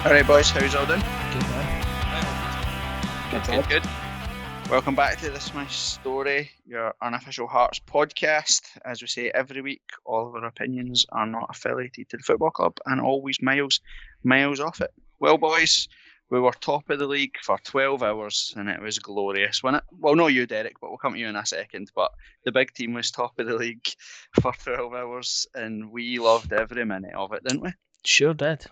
Alright boys, how's all doing? Good man. Good. Welcome back to This Is My Story, your unofficial Hearts podcast. As we say every week, all of our opinions are not affiliated to the football club and always miles off it. Well boys, we were top of the league for 12 hours and it was glorious, wasn't it? Well, not you, Derek, but we'll come to you in a second. But the big team was top of the league for 12 hours and we loved every minute of it, didn't we? Sure did.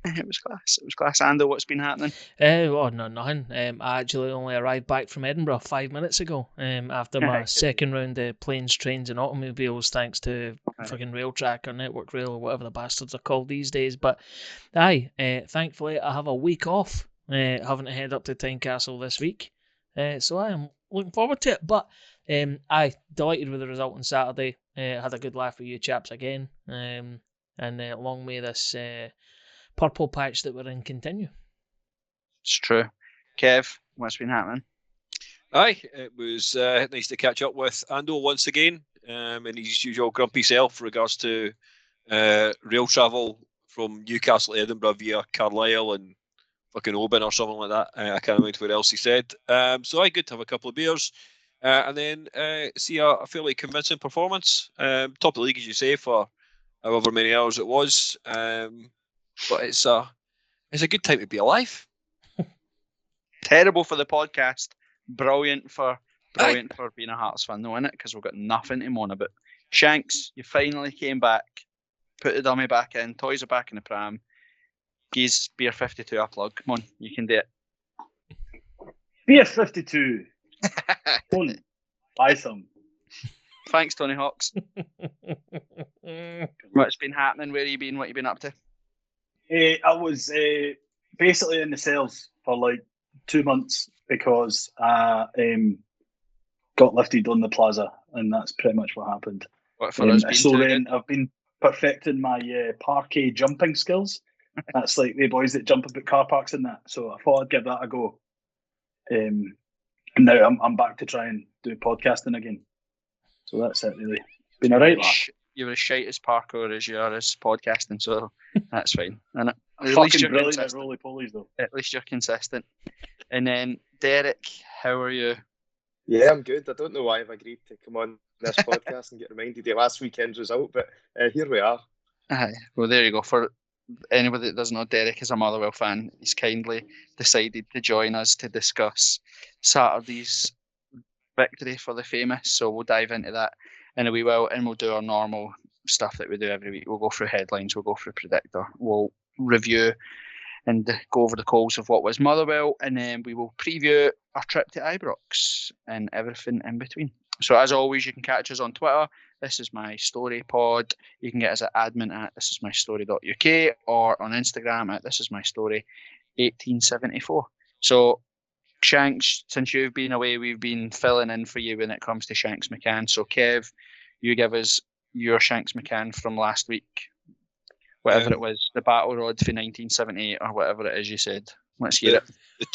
It was class. It was class. Ando, what's been happening? Nothing. I actually only arrived back from Edinburgh 5 minutes ago after my second round of planes, trains and automobiles, thanks to fucking rail track or network rail or whatever the bastards are called these days. But thankfully I have a week off, having to head up to Tynecastle this week. So I am looking forward to it. But delighted with the result on Saturday. Had a good laugh with you chaps again. And long may this purple patch that we're in continue. It's true. Kev, what's been happening? Aye, it was nice to catch up with Ando once again, in his usual grumpy self regards to rail travel from Newcastle to Edinburgh via Carlisle and fucking Oban or something like that. I can't remember what else he said. So good to have a couple of beers and then see a fairly convincing performance. Top of the league, as you say, for however many hours it was. But it's a good time to be alive. Terrible for the podcast. Brilliant for being a Hearts fan, though, isn't it? Because we've got nothing to moan about. Shanks, you finally came back. Put the dummy back in. Toys are back in the pram. Geez, Beer 52 a plug. Come on, you can do it. Beer 52. Don't buy some. Thanks, Tony Hawks. What's been happening? Where have you been? What have you been up to? I was basically in the cells for like 2 months because I got lifted on the plaza, and that's pretty much what happened. What for us? So then I've been perfecting my parquet jumping skills. That's like the boys that jump about car parks and that. So I thought I'd give that a go. And now I'm back to try and do podcasting again. So that's it, really. Been alright, lad. You were as shite as parkour as you are as podcasting, so that's fine. And at least you're brilliant at roly-polies, though. At least you're consistent. And then, Derek, how are you? Yeah, I'm good. I don't know why I've agreed to come on this podcast and get reminded of last weekend's result, but here we are. Well, there you go. For anybody that doesn't know, Derek is a Motherwell fan. He's kindly decided to join us to discuss Saturday's victory for the famous, so we'll dive into that in a wee while, and we'll do our normal stuff that we do every week. We'll go through headlines, we'll go through Predictor, we'll review and go over the calls of what was Motherwell, and then we will preview our trip to Ibrox and everything in between. So as always, you can catch us on Twitter. This Is My Story Pod. You can get us at admin at thisismystory.uk or on Instagram at thisismystory1874. So Shanks, since you've been away, we've been filling in for you when it comes to Shanks Mccann. So Kev, you give us your Shanks Mccann from last week. Whatever it was, the battle rod for 1978 or whatever it is you said. Let's hear it. The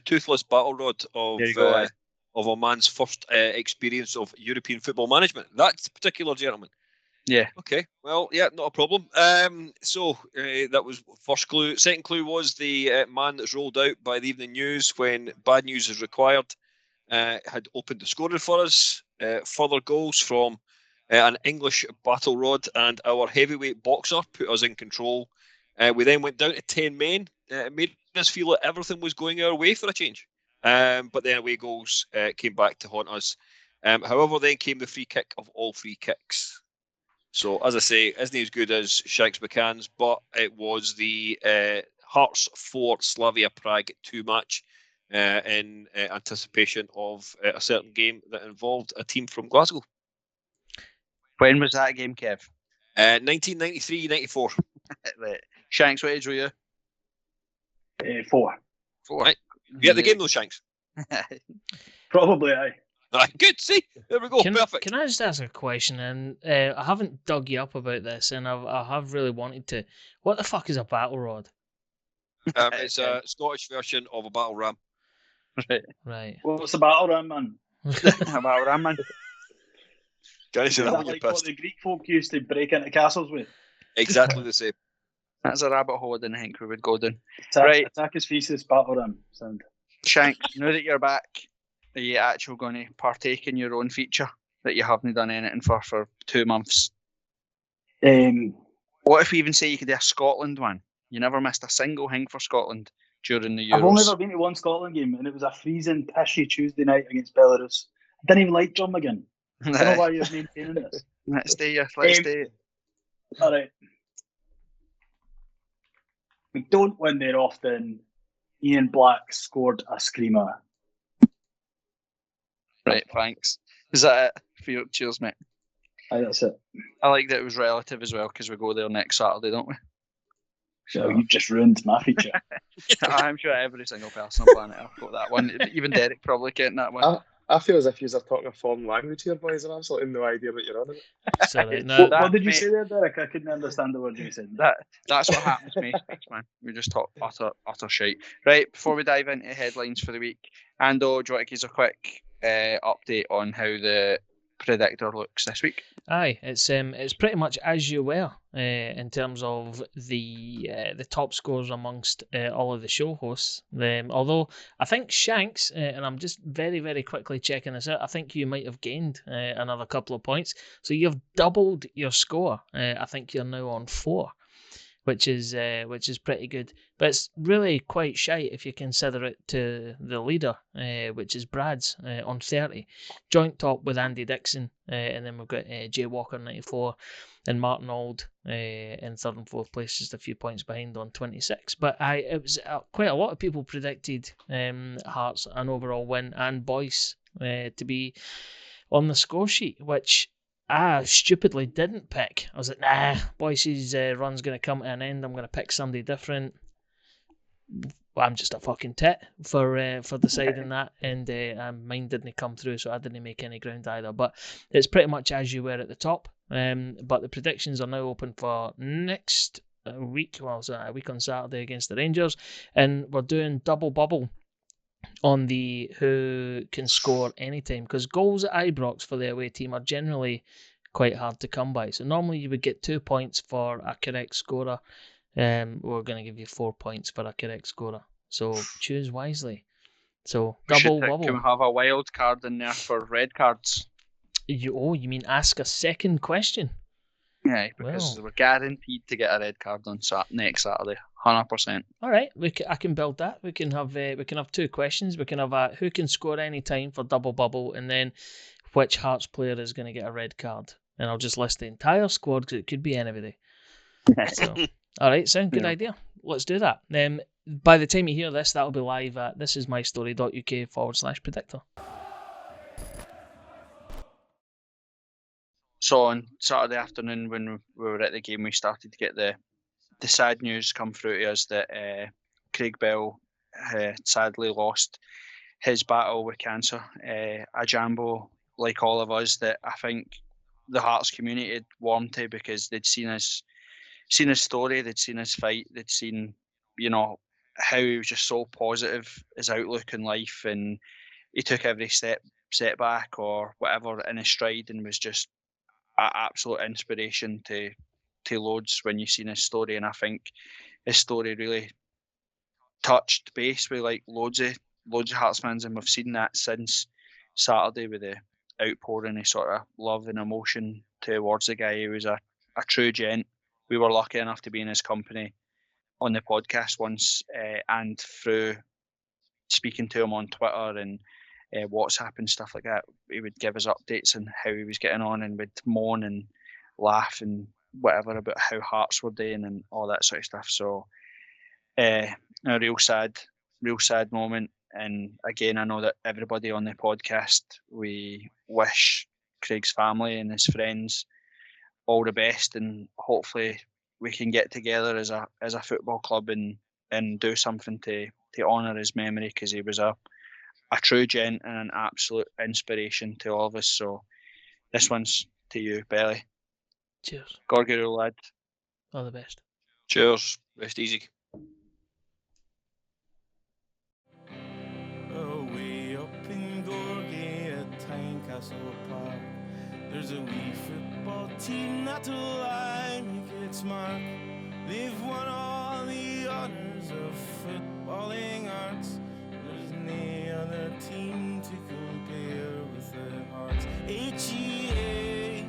toothless battle rod of a man's first experience of European football management. That particular gentleman. Yeah. Okay. Well, yeah, not a problem. So that was first clue. Second clue was the man that's rolled out by the evening news when bad news is required. Had opened the scoring for us. Further goals from an English battle rod and our heavyweight boxer put us in control. We then went down to 10 men. It made us feel like everything was going our way for a change. But then away goals came back to haunt us. However, then came the free kick of all free kicks. So, as I say, isn't he as good as Shanks Mccann's, but it was the Hearts 4 Slavia Prague 2 match in anticipation of a certain game that involved a team from Glasgow. When was that game, Kev? 1993-94. Right. Shanks, what age were you? 4. Right. You get the game though, Shanks? Probably, aye. Good, see? There we go, perfect. Can I just ask a question? And I haven't dug you up about this, and I have really wanted to. What the fuck is a battle rod? It's a Scottish version of a battle ram. Right. What's a battle ram, man? A battle ram, man. Guys, Is that like what the Greek folk used to break into castles with? Exactly the same. That's a rabbit hole I didn't think we would go down. Attack, Right. attack his thesis, batter him. Sound. Shanks, now that you're back, are you actually going to partake in your own feature that you haven't done anything for 2 months? What if we even say you could do a Scotland one? You never missed a single thing for Scotland during the Euros. I've only ever been to one Scotland game, and it was a freezing, pishy Tuesday night against Belarus. I didn't even like John McGinn. I don't know why you're maintaining this. Let's stay here. Let's stay. All right. We don't win there often. Ian Black scored a screamer. Right, thanks. Is that it for your cheers, mate? Aye, that's it. I like that it was relative as well because we go there next Saturday, don't we? So you've just ruined my feature. I'm sure every single person on planet Earth got that one. Even Derek probably getting that one. I feel as if you're talking a foreign language here, boys. I've absolutely no idea what you're on about. Sorry, no, What did you say there, Derek? I couldn't understand the word you said. That's what happens to me, speech, man. We just talk utter shite. Right, before we dive into headlines for the week, Ando, do you want to give us a quick update on how the Predictor looks this week? Aye, it's pretty much as you were in terms of the top scores amongst all of the show hosts. Although I think Shanks, and I'm just very, very quickly checking this out, I think you might have gained another couple of points. So you've doubled your score. I think you're now on 4. Which is pretty good, but it's really quite shite if you consider it to the leader, which is Brad's on 30, joint top with Andy Dixon, and then we've got Jay Walker 94, and Martin Auld in third and fourth place, just a few points behind on 26. But it was quite a lot of people predicted Hearts an overall win and Boyce to be on the score sheet, which I stupidly didn't pick. I was like, nah, Boyce's run's going to come to an end. I'm going to pick somebody different. Well, I'm just a fucking tit for deciding that, and mine didn't come through, so I didn't make any ground either. But it's pretty much as you were at the top. But the predictions are now open for next week. Well, so a week on Saturday against the Rangers, and we're doing double bubble on the who can score anytime, because goals at Ibrox for the away team are generally quite hard to come by. So normally you would get 2 points for a correct scorer. We're going to give you 4 points for a correct scorer. So choose wisely. So double bubble. Can we have a wild card in there for red cards? You mean ask a second question? Yeah, because we're guaranteed to get a red card on next Saturday, 100%. All right, I can build that. We can have 2 questions. We can have who can score any time for double bubble, and then which Hearts player is going to get a red card. And I'll just list the entire squad because it could be anybody. So, all right, sound good idea. Let's do that. By the time you hear this, that'll be live at thisismystory.uk/predictor. So on Saturday afternoon when we were at the game, we started to get the sad news come through to us that Craig Bell sadly lost his battle with cancer. A jambo, like all of us, that I think the Hearts community had warmed to because they'd seen his story, they'd seen his fight, they'd seen, how he was just so positive, his outlook in life, and he took every setback or whatever in his stride and was just an absolute inspiration to loads when you seen his story. And I think his story really touched base with like loads of Hearts fans, and we've seen that since Saturday with the outpouring of sort of love and emotion towards the guy. He was a true gent. We were lucky enough to be in his company on the podcast once, and through speaking to him on Twitter and WhatsApp and stuff like that, he would give us updates on how he was getting on, and would moan and laugh and whatever about how Hearts were doing and all that sort of stuff. So a real sad moment. And again, I know that everybody on the podcast, we wish Craig's family and his friends all the best, and hopefully we can get together as a football club and do something to honour his memory, because he was a true gent and an absolute inspiration to all of us. So this one's to you, Belly. Cheers. Gorguru, lad. All the best. Cheers. Rest easy. Way up in Gorgie at Tynecastle Park, there's a wee football team not to lie, make it smart. They've won all the honors of footballing arts. There's no other team to compare with their hearts. HEARTS.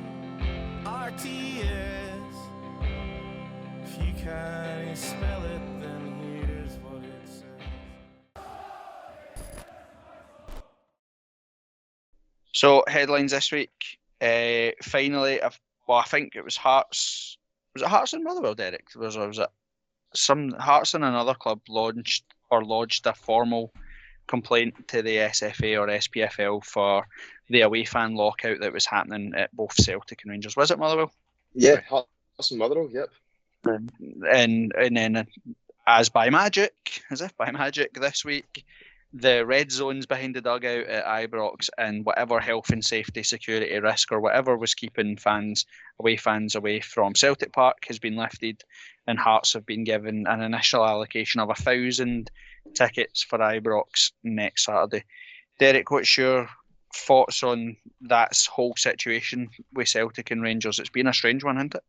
If you can't spell it, then here's what it says. So headlines this week. Finally, I think it was Hearts. Was it Hearts and Motherwell, Derek? Was it some Hearts and another club lodged a formal complaint to the SFA or SPFL for the away fan lockout that was happening at both Celtic and Rangers? Was it Motherwell? Yeah, Hearts and Motherwell, yep. And then, as by magic, this week, the red zones behind the dugout at Ibrox and whatever health and safety security risk or whatever was keeping away fans away from Celtic Park has been lifted, and Hearts have been given an initial allocation of 1,000 tickets for Ibrox next Saturday. Derek, what's your thoughts on that whole situation with Celtic and Rangers? It's been a strange one, hasn't it?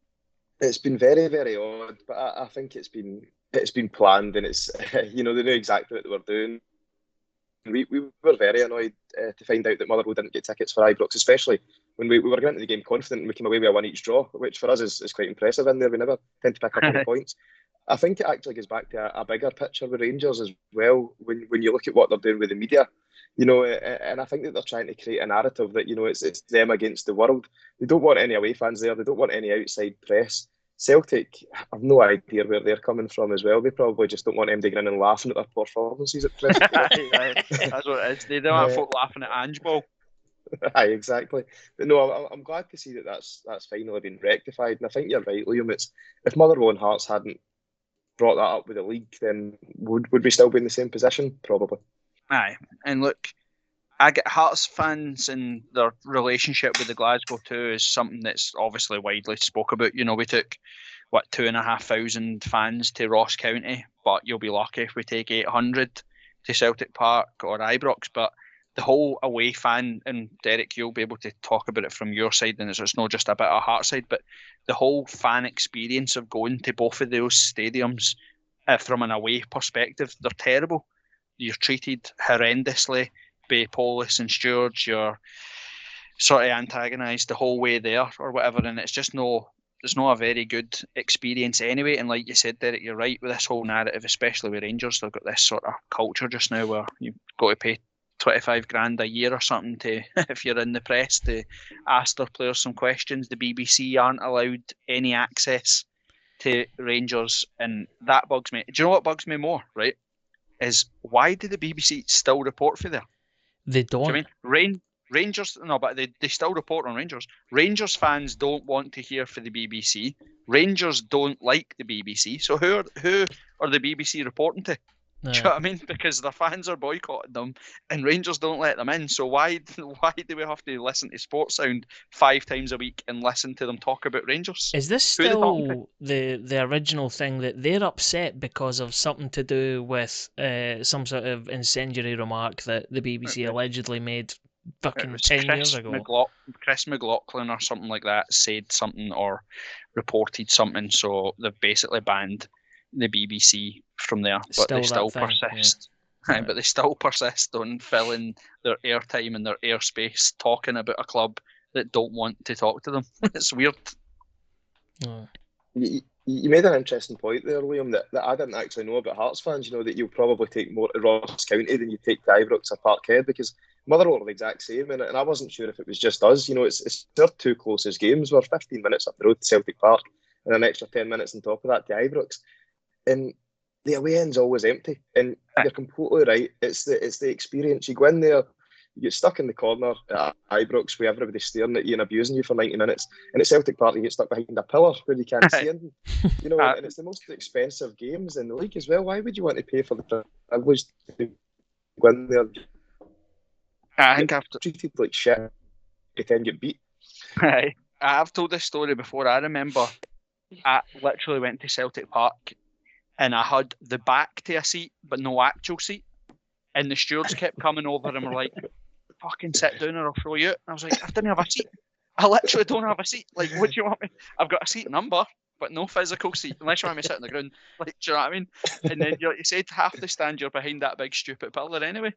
It's been very, very odd, but I think it's been planned, and it's they knew exactly what they were doing. We were very annoyed to find out that Motherwell didn't get tickets for Ibrox, especially when we were going into the game confident and we came away with a 1-1 draw, which for us is quite impressive in there. We never tend to pick up any points. I think it actually goes back to a bigger picture with Rangers as well, when you look at what they're doing with the media. And I think that they're trying to create a narrative that, it's them against the world. They don't want any away fans there. They don't want any outside press. Celtic have no idea where they're coming from as well. They probably just don't want them to grin and laughing at their performances at present. That's what it is. They don't have folk laughing at Ange Ball. Aye, exactly. But no, I'm glad to see that that's finally been rectified. And I think you're right, Liam. If Motherwell and Hearts hadn't brought that up with the league, then would we still be in the same position? Probably. Aye, and look, I get Hearts fans and their relationship with the Glasgow 2 is something that's obviously widely spoke about. We took 2,500 fans to Ross County, but you'll be lucky if we take 800 to Celtic Park or Ibrox. But the whole away fan, and Derek, you'll be able to talk about it from your side, and it's not just a bit of Hearts side, but the whole fan experience of going to both of those stadiums from an away perspective, they're terrible. You're treated horrendously by Polis and stewards. You're sort of antagonised the whole way there or whatever, and it's just there's not a very good experience anyway. And like you said, Derek, you're right with this whole narrative, especially with Rangers. They've got this sort of culture just now where you've got to pay 25 grand a year or something to, if you're in the press, to ask their players some questions. The BBC aren't allowed any access to Rangers, and that bugs me. Do you know what bugs me more, right? Is why do the BBC still report for there? They don't. Do you know what I mean? Rangers, no, but they still report on Rangers. Rangers fans don't want to hear for the BBC. Rangers don't like the BBC. So who are the BBC reporting to? Do you know what I mean? Because their fans are boycotting them, and Rangers don't let them in. So why do we have to listen to Sports Sound 5 times a week and listen to them talk about Rangers? Is this still the original thing that they're upset because of something to do with some sort of incendiary remark that the BBC allegedly made fucking 10 years ago? Chris McLaughlin or something like that said something or reported something, so they've basically banned the BBC from there, but they still persist. Yeah. But they still persist on filling their airtime and their airspace talking about a club that don't want to talk to them. It's weird. Oh. You made an interesting point there, Liam, that I didn't actually know about Hearts fans. That you'll probably take more to Ross County than you take to Ibrox or Parkhead, because Motherwell are the exact same, and I wasn't sure if it was just us. It's their 2 closest games. We're 15 minutes up the road to Celtic Park and an extra 10 minutes on top of that to Ibrox. And the away end's always empty, and you're completely right. It's the experience. You go in there, you get stuck in the corner at Ibrox with everybody staring at you and abusing you for 90 minutes, and at Celtic Park you get stuck behind a pillar where you can't see anything. And it's the most expensive games in the league as well. Why would you want to pay for the privilege to go in there? I think I've treated like shit, pretend you get beat. I've told this story before. I remember I literally went to Celtic Park and I had the back to a seat, but no actual seat. And the stewards kept coming over and were like, fucking sit down or I'll throw you out. And I was like, I didn't have a seat. I literally don't have a seat. Like, what do you want me? I've got a seat number, but no physical seat, unless you want me to sit on the ground. Like, do you know what I mean? And then you said half the stand you're behind that big stupid pillar anyway.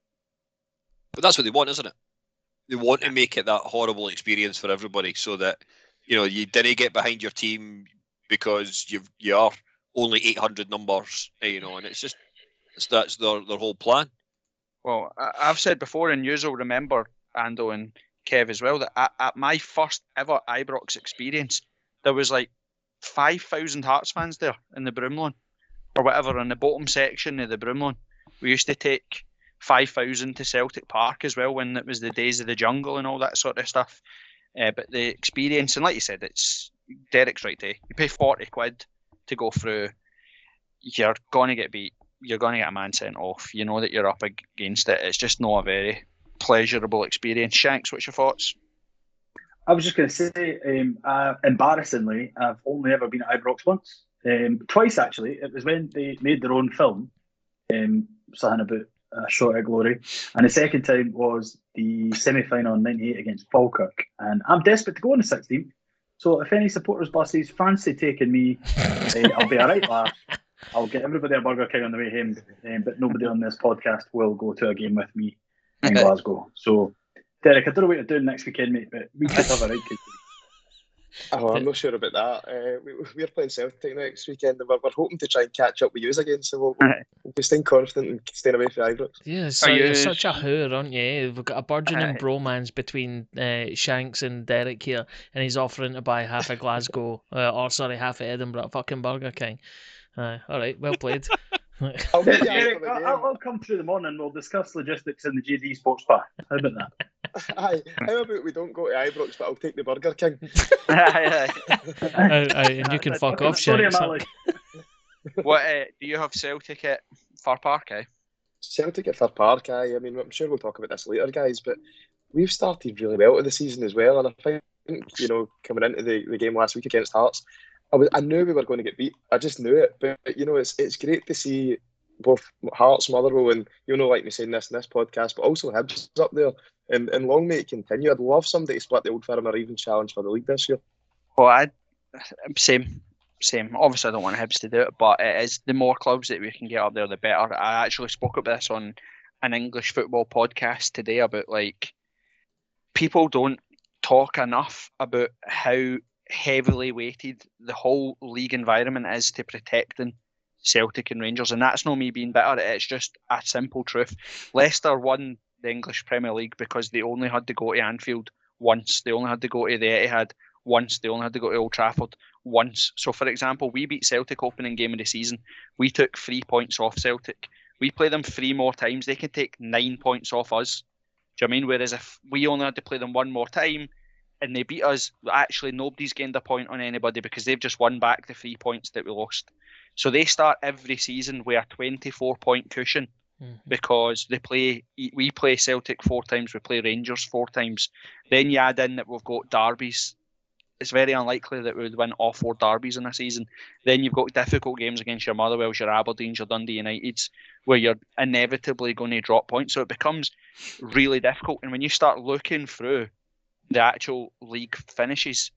But that's what they want, isn't it? They want to make it that horrible experience for everybody, so that you didn't get behind your team because you are only 800 numbers, and that's their whole plan. Well, I've said before, and you'll remember, Ando and Kev as well, that at my first ever Ibrox experience, there was like 5,000 Hearts fans there in the Broomlawn, or whatever, in the bottom section of the Broomlawn. We used to take 5,000 to Celtic Park as well when it was the days of the jungle and all that sort of stuff. But the experience, and like you said, it's Derek's right there. You pay 40 quid to go through, you're going to get beat. You're going to get a man sent off. You know that you're up against it. It's just not a very pleasurable experience. Shanks, what's your thoughts? I was just going to say, embarrassingly, I've only ever been at Ibrox once. Twice, actually. It was when they made their own film, something about a shot at glory. And the second time was the semi-final in 98 against Falkirk. And I'm desperate to go on the 16th. So if any supporters buses fancy taking me, I'll be all right, lad. I'll get everybody a Burger King on the way home, but nobody on this podcast will go to a game with me in Glasgow. So, Derek, I don't know what you're doing next weekend, mate, but we could have a right good. Oh, I'm not sure about that. We're playing Celtic next weekend, and we're hoping to try and catch up with you again, so we'll be staying confident and staying away from Ibrox. Yeah, so you're such a hoor, aren't you? We've got a burgeoning bromance between Shanks and Derek here, and he's offering to buy half of Glasgow, half of Edinburgh, fucking Burger King. All right, well played. I'll come through the morning. We'll discuss logistics in the JD Sports Bar. How about that? Aye, how about we don't go to Ibrox, but I'll take the Burger King. And you can fuck off, Shanks. What do you have Celtic at Fir Park? Celtic at Fir Park. I mean, I'm sure we'll talk about this later, guys. But we've started really well to the season as well, and I think coming into the game last week against Hearts, I knew we were going to get beat. I just knew it. But it's great to see both Hearts, Motherwell, and like me saying this in this podcast, but also Hibs up there. And long may it continue. I'd love somebody to split the Old Firm or even challenge for the league this year. Well, same. Obviously, I don't want Hibs to do it, but it is the more clubs that we can get up there, the better. I actually spoke about this on an English football podcast today about people don't talk enough about how heavily weighted the whole league environment is to protecting Celtic and Rangers, and that's not me being bitter. It's just a simple truth. Leicester won the English Premier League because they only had to go to Anfield once. They only had to go to the Etihad once. They only had to go to Old Trafford once. So, for example, we beat Celtic opening game of the season. We took 3 points off Celtic. We play them 3 more times. They can take 9 points off us. Do you know what I mean? Whereas if we only had to play them 1 more time and they beat us, actually nobody's gained a point on anybody because they've just won back the 3 points that we lost. So they start every season with a 24-point cushion because we play Celtic 4 times, we play Rangers 4 times. Then you add in that we've got derbies. It's very unlikely that we would win all 4 derbies in a season. Then you've got difficult games against your Motherwells, your Aberdeens, your Dundee Uniteds, where you're inevitably going to drop points. So it becomes really difficult. And when you start looking through the actual league finishes,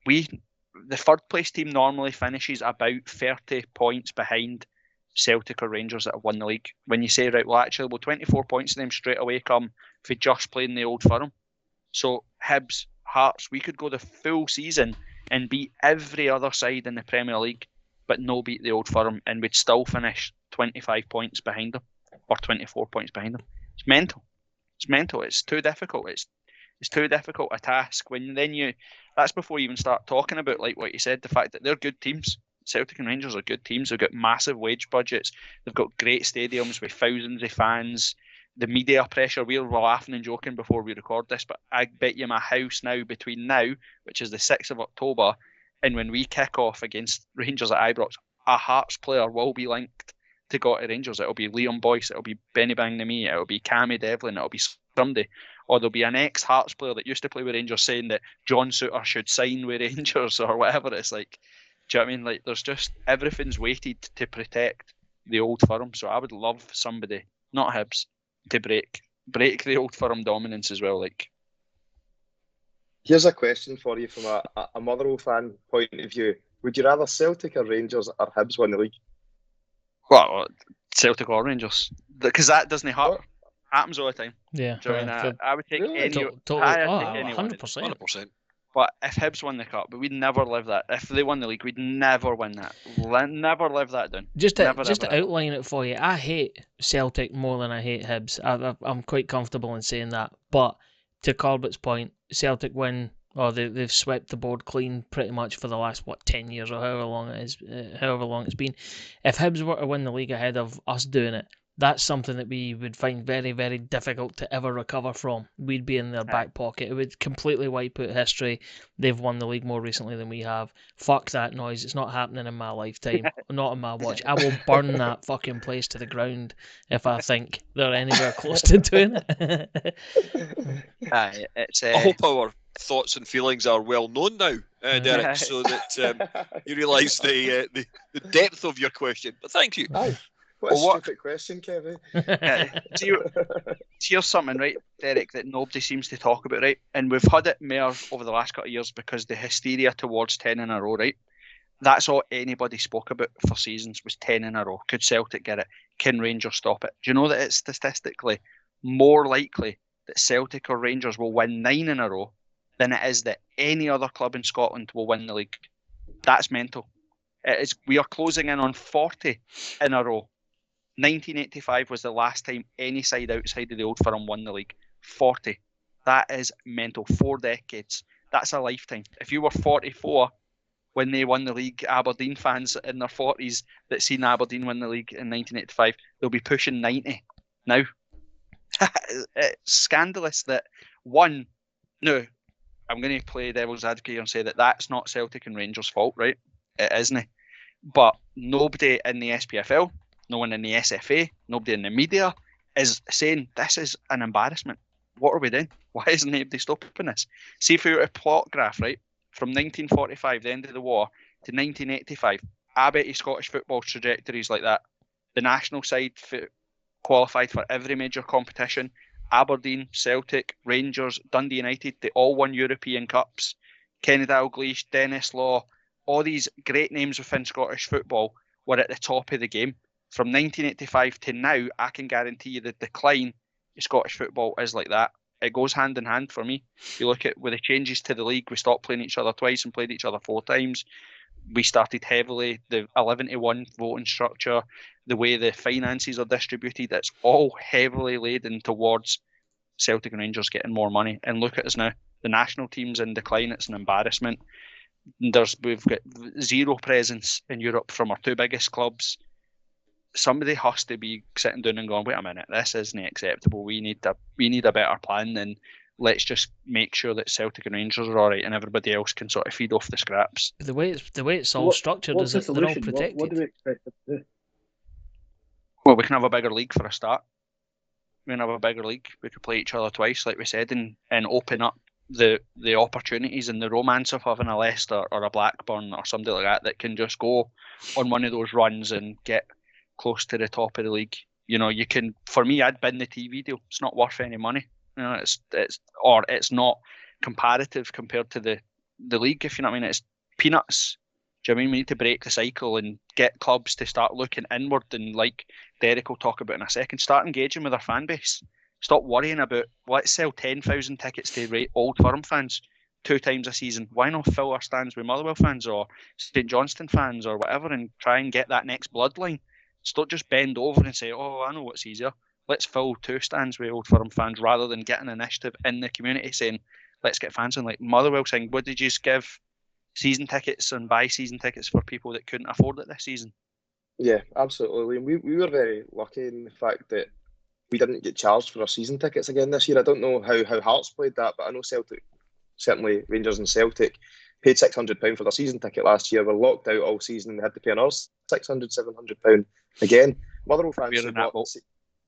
the third place team normally finishes about 30 points behind Celtic or Rangers that have won the league. When you say, right, well, actually, 24 points of them straight away come for just playing the Old Firm. So Hibs, Hearts, we could go the full season and beat every other side in the Premier League, but no beat the Old Firm, and we'd still finish 25 points behind them, or 24 points behind them. It's mental. It's too difficult. It's too difficult a task. That's before you even start talking about, like what you said, the fact that they're good teams. Celtic and Rangers are good teams. They've got massive wage budgets. They've got great stadiums with thousands of fans. The media pressure, we were laughing and joking before we record this, but I bet you my house now, between now, which is the 6th of October, and when we kick off against Rangers at Ibrox, a Hearts player will be linked to go to Rangers. It'll be Liam Boyce, it'll be Benny Bang-Nami, it'll be Cammy Devlin, it'll be somebody. Or there'll be an ex-Hearts player that used to play with Rangers saying that John Souttar should sign with Rangers or whatever. It's like, do you know what I mean? Like, there's just, everything's weighted to protect the Old Firm. So I would love somebody, not Hibs, to break the Old Firm dominance as well. Like, here's a question for you from a Motherwell fan point of view. Would you rather Celtic or Rangers or Hibs win the league? Well, Celtic or Rangers, because that doesn't happen. What? Happens all the time. Yeah. Do you know what I mean? I would take Really? any. Totally. I'd take any one. 100%. 100%. But if Hibs won the cup, but we'd never live that. If they won the league, we'd never win that. Never live that down. Just to Never, just ever, to ever. outline it for you, I hate Celtic more than I hate Hibs. I'm quite comfortable in saying that. But to Corbett's point, Celtic win, or they've swept the board clean pretty much for the last 10 years or however long it is, however long it's been. If Hibs were to win the league ahead of us doing it, that's something that we would find very, very difficult to ever recover from. We'd be in their back pocket. It would completely wipe out history. They've won the league more recently than we have. Fuck that noise. It's not happening in my lifetime. Not on my watch. I will burn that fucking place to the ground if I think they're anywhere close to doing it. It's I hope our thoughts and feelings are well known now, Derek, so that you realise the depth of your question. But thank you. Aye. What a stupid question, Kevin. Here's something, right, Derek, that nobody seems to talk about, right? And we've had it more over the last couple of years because the hysteria towards 10 in a row, right? That's all anybody spoke about for seasons was 10 in a row. Could Celtic get it? Can Rangers stop it? Do you know that it's statistically more likely that Celtic or Rangers will win 9 in a row than it is that any other club in Scotland will win the league? That's mental. We are closing in on 40 in a row. 1985 was the last time any side outside of the Old Firm won the league. 40. That is mental. 4 decades. That's a lifetime. If you were 44 when they won the league, Aberdeen fans in their 40s that seen Aberdeen win the league in 1985, they'll be pushing 90 now. It's scandalous that I'm going to play devil's advocate and say that that's not Celtic and Rangers' fault, right? It isn't. But nobody in the SPFL, no one in the SFA, nobody in the media is saying this is an embarrassment. What are we doing? Why isn't anybody stopping this? See if we were a plot graph, right? From 1945, the end of the war, to 1985, I bet you Scottish football's trajectories like that. The national side qualified for every major competition. Aberdeen, Celtic, Rangers, Dundee United, they all won European Cups. Kenny Dalglish, Dennis Law, all these great names within Scottish football were at the top of the game. From 1985 to now, I can guarantee you the decline of Scottish football is like that. It goes hand in hand for me. You look at with the changes to the league, we stopped playing each other twice and played each other 4 times. We started heavily, the 11-1 voting structure, the way the finances are distributed, it's all heavily laden towards Celtic and Rangers getting more money. And look at us now. The national team's in decline. It's an embarrassment. We've got 0 presence in Europe from our 2 biggest clubs. Somebody has to be sitting down and going, wait a minute, this isn't acceptable. We need a better plan, and let's just make sure that Celtic and Rangers are all right, and everybody else can sort of feed off the scraps. The way it's all structured is that they're all protected. What do we expect them to do? Well, we can have a bigger league for a start. We can have a bigger league. We could play each other twice, like we said, and open up the opportunities and the romance of having a Leicester or a Blackburn or somebody like that can just go on one of those runs and get close to the top of the league. You know, you can. For me, I'd bin the TV deal. It's not worth any money. You know, it's not comparative compared to the league. If you know what I mean, it's peanuts. Do you know what I mean? We need to break the cycle and get clubs to start looking inward, and like Derek will talk about in a second, start engaging with their fan base. Stop worrying about, let's sell 10,000 tickets to Old Firm fans 2 times a season. Why not fill our stands with Motherwell fans or St Johnstone fans or whatever, and try and get that next bloodline? Don't just bend over and say, oh, I know what's easier. Let's fill 2 stands with Old Firm fans rather than get an initiative in the community saying, let's get fans in. Like Motherwell saying, would they just give season tickets and buy season tickets for people that couldn't afford it this season? Yeah, absolutely. And we were very lucky in the fact that we didn't get charged for our season tickets again this year. I don't know how Hearts played that, but I know Celtic, certainly Rangers and Celtic, paid £600 for their season ticket last year. Were locked out all season and they had to pay another £600, £700 again. Motherwell fans said,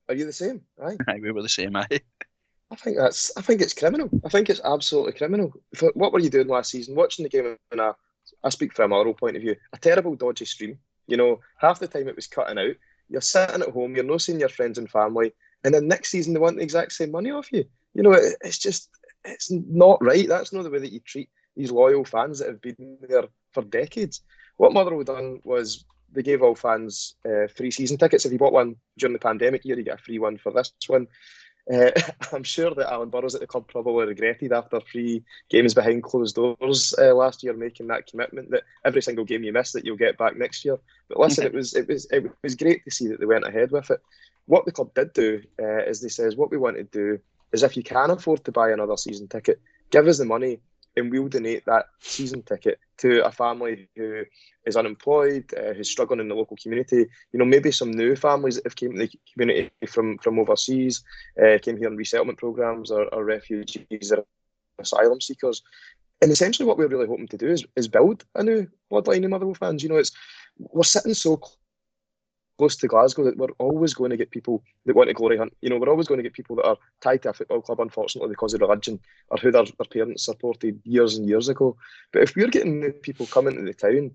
are you the same? Aye. Aye, we were the same, aye. I think it's criminal. I think it's absolutely criminal. What were you doing last season? Watching the game in I speak from a Motherwell point of view, a terrible dodgy stream. You know, half the time it was cutting out. You're sitting at home, you're not seeing your friends and family, and then next season they want the exact same money off you. You know, it's not right. That's not the way that you treat these loyal fans that have been there for decades. what Motherwell done was they gave all fans free season tickets. If you bought one during the pandemic year, you get a free one for this one. I'm sure that Alan Burrows at the club probably regretted after 3 games behind closed doors last year making that commitment that every single game you miss that you'll get back next year. But listen, it was great to see that they went ahead with it. What the club did do is they says what we want to do is if you can afford to buy another season ticket, give us the money and we'll donate that season ticket to a family who is unemployed, who's struggling in the local community. Maybe some new families that have came to the community from overseas, came here in resettlement programs or refugees or asylum seekers. And essentially what we're really hoping to do is build a new bloodline of Motherwell fans. We're sitting so close to Glasgow that we're always going to get people that want to glory hunt. We're always going to get people that are tied to a football club, unfortunately, because of religion or who their parents supported years and years ago. But if we're getting new people coming to the town,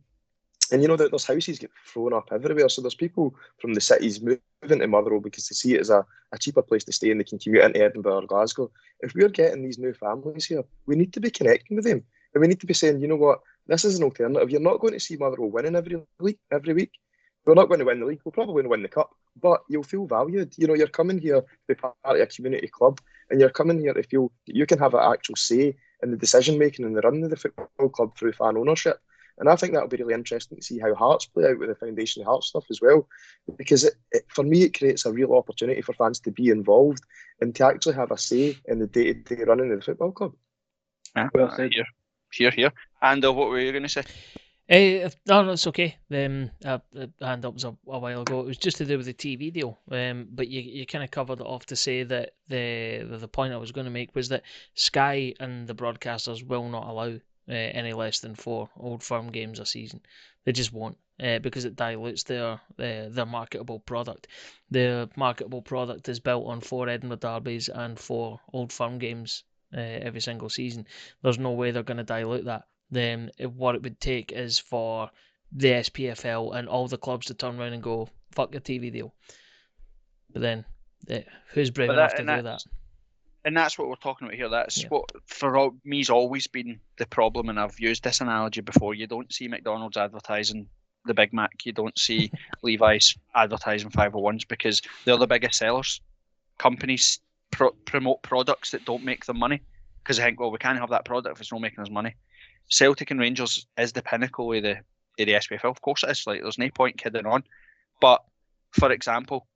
and there's houses get thrown up everywhere, so there's people from the cities moving to Motherwell because they see it as a cheaper place to stay and they can commute into Edinburgh or Glasgow. If we're getting these new families here, we need to be connecting with them. And we need to be saying, you know what, this is an alternative. You're not going to see Motherwell winning every week. We're not going to win the league. We're probably going to win the cup, but you'll feel valued. You're coming here to be part of a community club, and you're coming here to feel that you can have an actual say in the decision making and the running of the football club through fan ownership. And I think that'll be really interesting to see how Hearts play out with the Foundation Hearts stuff as well, because for me it creates a real opportunity for fans to be involved and to actually have a say in the day-to-day running of the football club. Well said. Here. And what were you going to say? No, it's okay. The hand up was a while ago. It was just to do with the TV deal. But you kind of covered it off to say that the point I was going to make was that Sky and the broadcasters will not allow any less than 4 Old Firm games a season. They just won't, because it dilutes their marketable product. The marketable product is built on 4 Edinburgh derbies and 4 Old Firm games every single season. There's no way they're going to dilute that. Then what it would take is for the SPFL and all the clubs to turn around and go, fuck your TV deal. But then, who's brave enough to do that? And that's what we're talking about here. That's what, for me's always been the problem, and I've used this analogy before. You don't see McDonald's advertising the Big Mac. You don't see Levi's advertising 501s because they're the biggest sellers. Companies promote products that don't make them money because they think, well, we can't have that product if it's not making us money. Celtic and Rangers is the pinnacle of the SPFL. Of course it is. Like, there's no point kidding on. But, for example,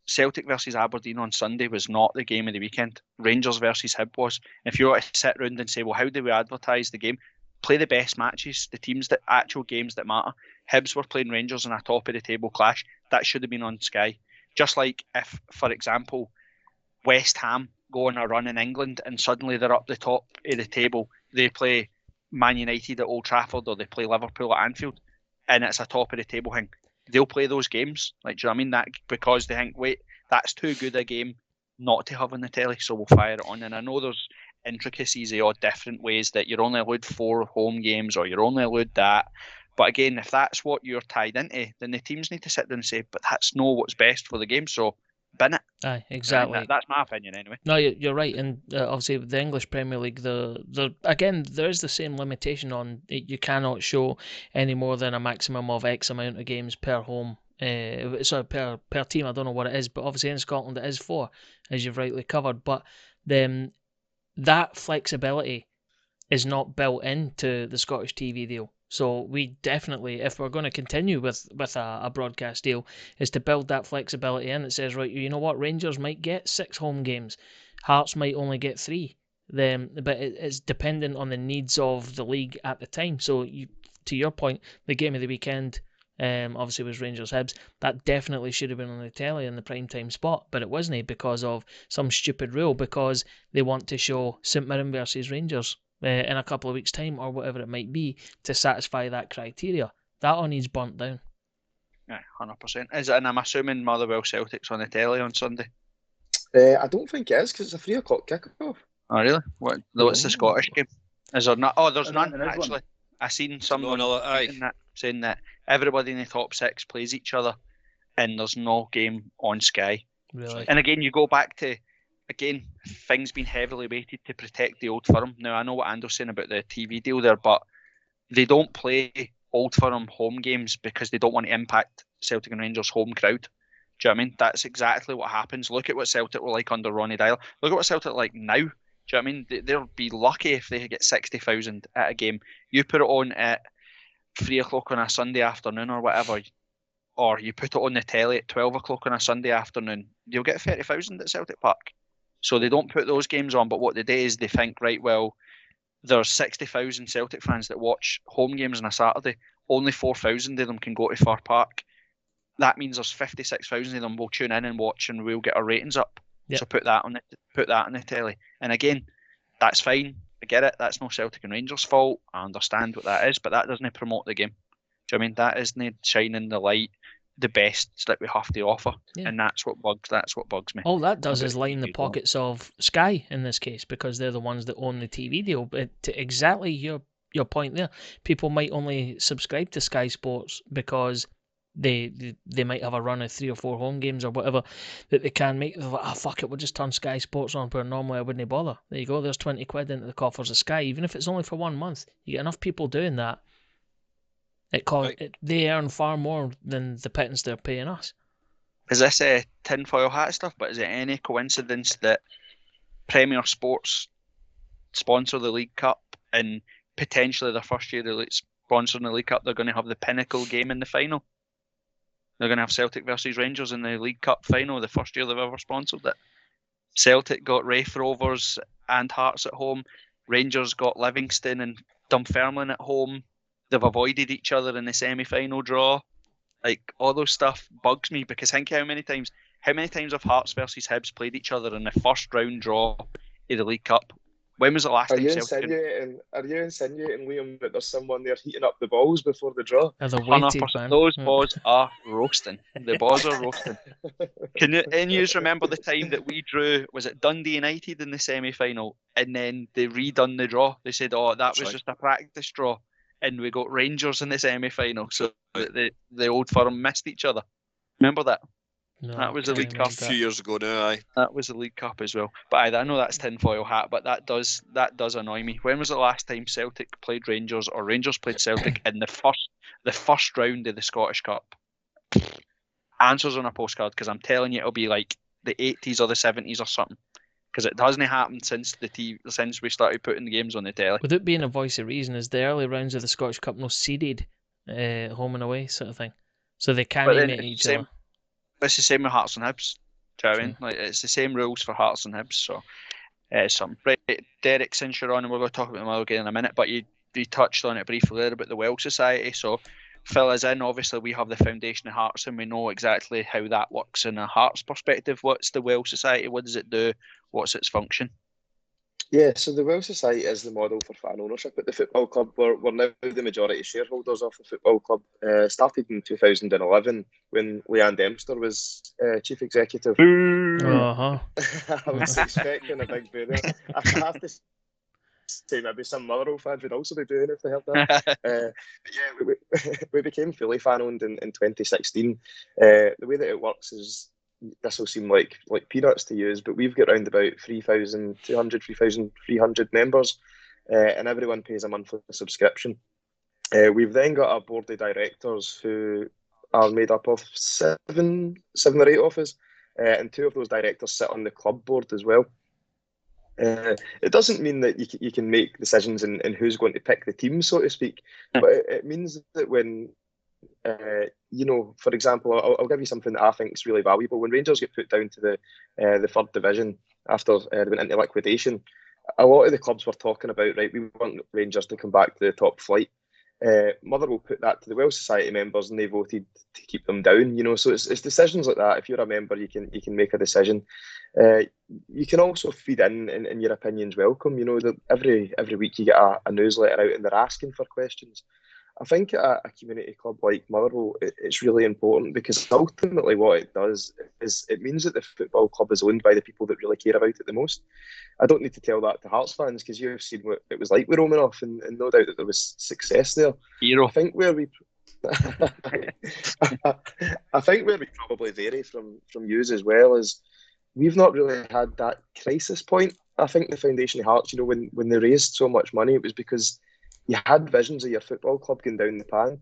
Celtic versus Aberdeen on Sunday was not the game of the weekend. Rangers versus Hib was. If you were to sit round and say, well, how do we advertise the game? Play the best matches, the teams that actual games that matter. Hibs were playing Rangers in a top of the table clash. That should have been on Sky. Just like if, for example, West Ham go on a run in England and suddenly they're up the top of the table. They play Man United at Old Trafford or they play Liverpool at Anfield and it's a top of the table thing. They'll play those games. Like, do you know what I mean? That because they think, wait, that's too good a game not to have on the telly, so we'll fire it on. And I know there's intricacies or different ways that you're only allowed 4 home games or you're only allowed that. But again, if that's what you're tied into, then the teams need to sit down and say, but that's not what's best for the game, so bin it. Aye, exactly. That's my opinion anyway. No, you're right. And obviously with the English Premier League, again, there is the same limitation on it. You cannot show any more than a maximum of X amount of games per home. Sorry, per team. I don't know what it is, but obviously in Scotland it is 4, as you've rightly covered. But then that flexibility is not built into the Scottish TV deal. So we definitely, if we're going to continue with a broadcast deal, is to build that flexibility in. It says, right, you know what, Rangers might get 6 home games, Hearts might only get 3. But it's dependent on the needs of the league at the time. So to your point, the game of the weekend obviously was Rangers Hibs. That definitely should have been on the telly in the prime time spot, but it wasn't because of some stupid rule, because they want to show St Mirren versus Rangers in a couple of weeks' time or whatever it might be to satisfy that criteria. That all needs burnt down. Yeah, 100%. And I'm assuming Motherwell Celtic's on the telly on Sunday? I don't think it is because it's a 3 o'clock kickoff. Oh, really? What's the Scottish game? Is there not? Oh, there's none, actually. One. I seen someone saying that everybody in the top 6 plays each other and there's no game on Sky. Really? And again, you go back to, things being heavily weighted to protect the Old Firm. Now, I know what Ando's saying about the TV deal there, but they don't play Old Firm home games because they don't want to impact Celtic and Rangers' home crowd. Do you know what I mean? That's exactly what happens. Look at what Celtic were like under Ronnie Dyer. Look at what Celtic are like now. Do you know what I mean? They'll be lucky if they get 60,000 at a game. You put it on at 3 o'clock on a Sunday afternoon or whatever, or you put it on the telly at 12 o'clock on a Sunday afternoon, you'll get 30,000 at Celtic Park. So they don't put those games on, but what they do is they think, right, well, there's 60,000 Celtic fans that watch home games on a Saturday. Only 4,000 of them can go to Fir Park. That means there's 56,000 of them will tune in and watch, and we'll get our ratings up. Yep. So put that on the telly. And again, that's fine. I get it. That's no Celtic and Rangers' fault. I understand what that is, but that doesn't promote the game. Do you know what I mean? That isn't shining the light, the best that we have to offer, and that's what bugs me. All that does is line the pockets of Sky in this case, because they're the ones that own the TV deal. But to exactly your point there, people might only subscribe to Sky Sports because they might have a run of 3 or 4 home games or whatever that they can make. They're like, fuck it, we'll just turn Sky Sports on, where normally I wouldn't bother. There you go, there's 20 quid into the coffers of Sky, even if it's only for 1 month. You get enough people doing that. They earn far more than the pittance they're paying us. Is this a tinfoil hat stuff? But is it any coincidence that Premier Sports sponsor the League Cup, and potentially their first year sponsoring the League Cup, they're going to have the pinnacle game in the final? They're going to have Celtic versus Rangers in the League Cup final, the first year they've ever sponsored it. Celtic got Raith Rovers and Hearts at home. Rangers got Livingston and Dunfermline at home. They've avoided each other in the semi-final draw. Like, all those stuff bugs me, because think how many times have Hearts versus Hibs played each other in the first round draw of the League Cup? When was the last time Celtic... Are you insinuating, Liam, that there's someone there heating up the balls before the draw? Those balls are roasting. The balls are roasting. Can you remember the time that we drew, was it Dundee United in the semi-final, and then they redone the draw? They said, that was just a practice draw, and we got Rangers in the semi-final, so the Old Firm missed each other. Remember that? No, that was the League Cup a few years ago now. Aye, that was the League Cup as well. But I know that's tinfoil hat, but that does annoy me. When was the last time Celtic played Rangers or Rangers played Celtic in the first round of the Scottish Cup? Answers on a postcard, because I'm telling you, it'll be like the 80s or the 70s or something. Because it hasn't happened since we started putting the games on the telly. Without being a voice of reason, is the early rounds of the Scottish Cup no seeded home and away sort of thing? So they can't meet each other. It's the same with Hearts and Hibs. Do you know what I mean? Like, it's the same rules for Hearts and Hibs, so it's something. Right, Derek, since you're on, and we're going to talk about the Motherwell game in a minute, but you touched on it briefly there about the Well Society, so fill us in. Obviously, we have the Foundation of Hearts, and we know exactly how that works in a Hearts perspective. What's the Well Society? What does it do? What's its function? Yeah, so the Well Society is the model for fan ownership at the football club. We're now the majority shareholders of the football club. Started in 2011 when Leanne Dempster was chief executive. I was expecting a big boo there. I have to say maybe some Motherwell fans would also be booing if they heard that. But yeah, we became fully fan owned in 2016. The way that it works is, this will seem like peanuts to use, but we've got around about 3,200, 3,300 members, and everyone pays a monthly subscription. We've then got a board of directors who are made up of seven or eight of us, and 2 of those directors sit on the club board as well. It doesn't mean that you can make decisions in who's going to pick the team, so to speak, but it means that when for example, I'll give you something that I think is really valuable. When Rangers get put down to the 3rd division after they went into liquidation, a lot of the clubs were talking about, right, we want Rangers to come back to the top flight. Motherwell put that to the Well Society members, and they voted to keep them down. So it's decisions like that. If you're a member, you can make a decision. You can also feed in, and your opinion's welcome. That every week you get a newsletter out, and they're asking for questions. I think at a community club like Motherwell, it's really important, because ultimately what it does is it means that the football club is owned by the people that really care about it the most. I don't need to tell that to Hearts fans, because you've seen what it was like with Romanoff, and no doubt that there was success there. Hero. I think where we probably vary from yous as well is we've not really had that crisis point. I think the Foundation of Hearts, when they raised so much money, it was because you had visions of your football club going down the pan.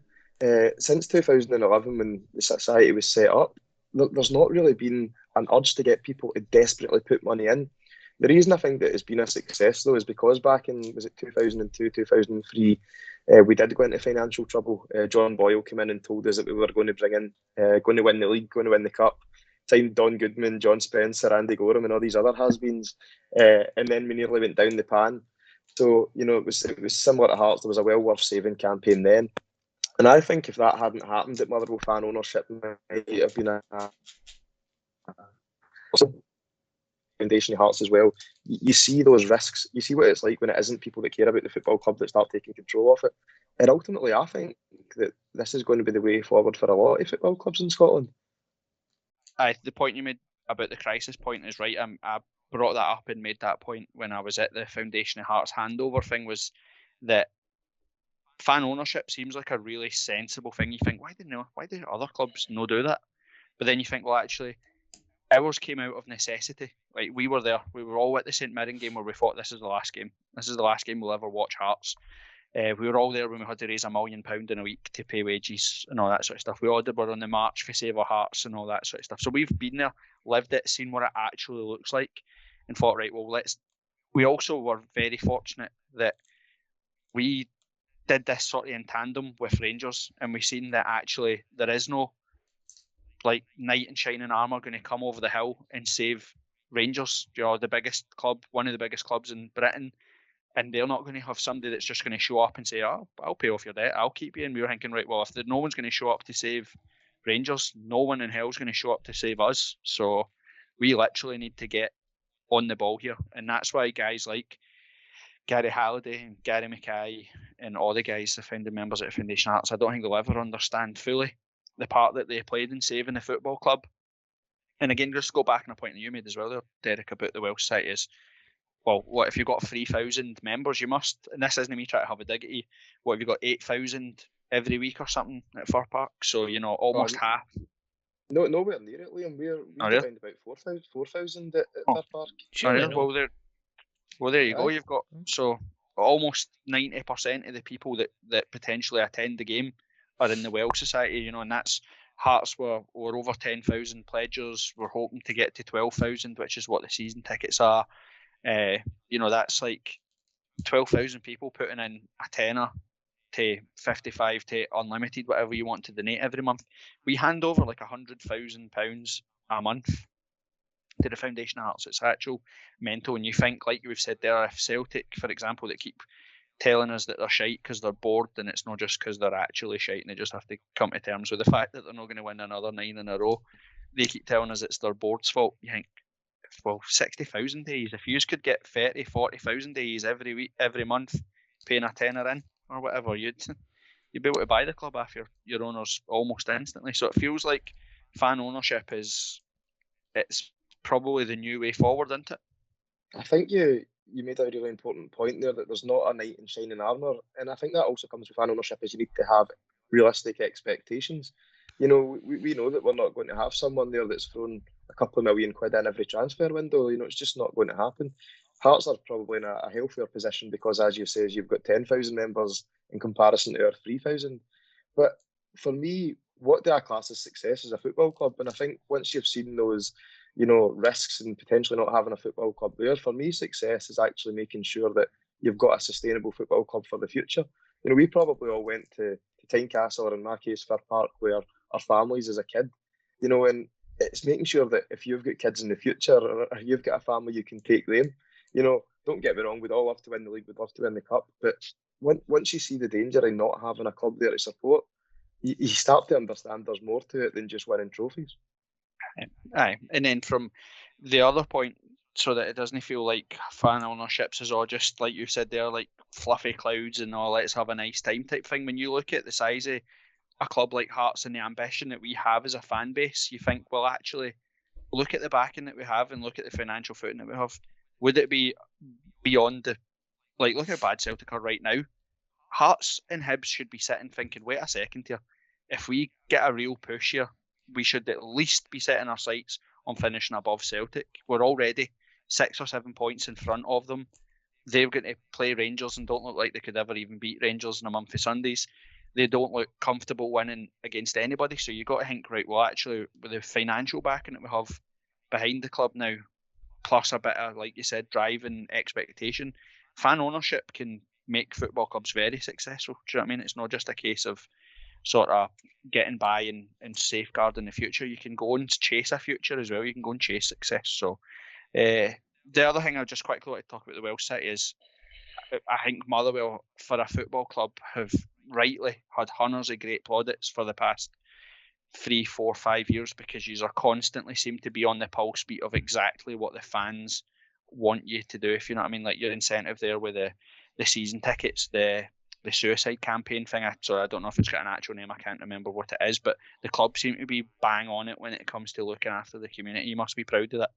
Since 2011, when the society was set up, there's not really been an urge to get people to desperately put money in. The reason I think that it's been a success, though, is because back in, was it 2002, 2003, we did go into financial trouble. John Boyle came in and told us that we were going to bring in, going to win the league, going to win the cup. Signed Don Goodman, John Spencer, Andy Gorham, and all these other has-beens. And then we nearly went down the pan. So, you know, it was similar to Hearts. There was a well worth saving campaign then. And I think if that hadn't happened at Motherwell fan ownership, might have been a foundation of Hearts as well. You see those risks. You see what it's like when it isn't people that care about the football club that start taking control of it. And ultimately, I think that this is going to be the way forward for a lot of football clubs in Scotland. The point you made about the crisis point is right. I brought that up and made that point when I was at the Foundation of Hearts handover thing, was that fan ownership seems like a really sensible thing. You think, why do other clubs no do that? But then you think, well, actually, ours came out of necessity. Like, we were there. We were all at the St Mirren game where we thought this is the last game. This is the last game we'll ever watch Hearts. We were all there when we had to raise £1 million in a week to pay wages and all that sort of stuff. We all were on the march for Save Our Hearts and all that sort of stuff. So we've been there, lived it, seen what it actually looks like, and thought, right, well, we also were very fortunate that we did this sort of in tandem with Rangers, and we've seen that actually there is no like knight in shining armour going to come over the hill and save Rangers, you know, the biggest club, one of the biggest clubs in Britain, and they're not going to have somebody that's just going to show up and say, oh, I'll pay off your debt, I'll keep you. And we were thinking, right, well, if no one's going to show up to save Rangers, no one in hell's going to show up to save us. So we literally need to get on the ball here, and that's why guys like Gary Halliday and Gary Mackay and all the guys, the founding members at Foundation Hearts, I don't think they'll ever understand fully the part that they played in saving the football club. And again, just to go back on a point that you made as well there, Derek, about the Welsh Society is, well, what if you've got 3,000 members? You must, and this isn't me trying to have a dig at you, what if you've got 8,000 every week or something at Fir Park? So, you know, almost half. No, nowhere near it, Liam. We're around about 4,000 at Fir Park. Surely Well, there you go. You've got so almost 90% of the people that potentially attend the game are in the Welsh Society, you know, and that's Hearts were over 10,000 pledgers. We're hoping to get to 12,000, which is what the season tickets are. You know, that's like 12,000 people putting in a tenner to 55 to unlimited, whatever you want to donate every month. We hand over like £100,000 a month to the Foundation of Hearts. It's actual mental. And you think, like we've said there, if Celtic, for example, that keep telling us that they're shite because they're bored, then it's not just because they're actually shite and they just have to come to terms with the fact that they're not going to win another 9 in a row. They keep telling us it's their board's fault. You think, well, 60,000 days. If you could get 30, 40,000 days every week, every month, paying a tenner in or whatever, you'd be able to buy the club off your owners almost instantly. So it feels like fan ownership it's probably the new way forward, isn't it? I think you made a really important point there, that there's not a knight in shining armour, and I think that also comes with fan ownership, is you need to have realistic expectations. You know, we know that we're not going to have someone there that's thrown a couple of £1 million in every transfer window. You know, it's just not going to happen. Hearts are probably in a healthier position because, as you say, you've got 10,000 members in comparison to our 3,000. But for me, what do I class as success as a football club? And I think once you've seen those, you know, risks and potentially not having a football club there, for me, success is actually making sure that you've got a sustainable football club for the future. You know, we probably all went to Tynecastle, or in my case, Fir Park, where our families as a kid, you know, and it's making sure that if you've got kids in the future or you've got a family, you can take them. You know, don't get me wrong, we'd all love to win the league, we'd love to win the cup, but once you see the danger in not having a club there to support, you start to understand there's more to it than just winning trophies. Aye, and then from the other point, so that it doesn't feel like fan ownerships is all just, like you said there, like fluffy clouds and all, let's have a nice time type thing. When you look at the size of a club like Hearts and the ambition that we have as a fan base, you think, well, actually, look at the backing that we have and look at the financial footing that we have. Would it be beyond the, like, look how bad Celtic are right now. Hearts and Hibs should be sitting thinking, wait a second here, if we get a real push here, we should at least be setting our sights on finishing above Celtic. We're already 6 or 7 points in front of them. they're going to play Rangers and don't look like they could ever even beat Rangers in a month of Sundays. They don't look comfortable winning against anybody. So you've got to think, right, well, actually, with the financial backing that we have behind the club now, plus a bit of, like you said, drive and expectation, fan ownership can make football clubs very successful. Do you know what I mean? It's not just a case of sort of getting by and safeguarding the future. You can go and chase a future as well. You can go and chase success. So the other thing I just quickly want to talk about the Welsh City is I think Motherwell, for a football club, have rightly had hundreds of great plaudits for the past 3, 4, 5 years, because you are constantly seem to be on the pulse beat of exactly what the fans want you to do, if you know what I mean. Like your incentive there with the season tickets, the suicide campaign thing. So I don't know if it's got an actual name. I can't remember what it is, but the club seem to be bang on it when it comes to looking after the community. You must be proud of that.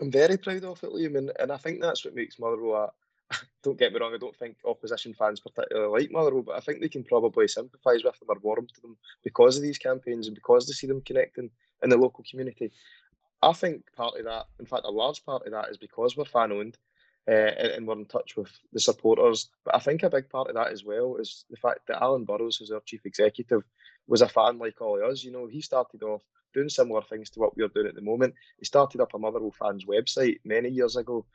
I'm very proud of it, Liam, and I think that's what makes Motherwell don't get me wrong, I don't think opposition fans particularly like Motherwell, but I think they can probably sympathise with them or warm to them because of these campaigns and because they see them connecting in the local community. I think part of that, in fact, a large part of that is because we're fan-owned and we're in touch with the supporters. But I think a big part of that as well is the fact that Alan Burrows, who's our chief executive, was a fan like all of us. You know, he started off doing similar things to what we're doing at the moment. He started up a Motherwell fans website many years ago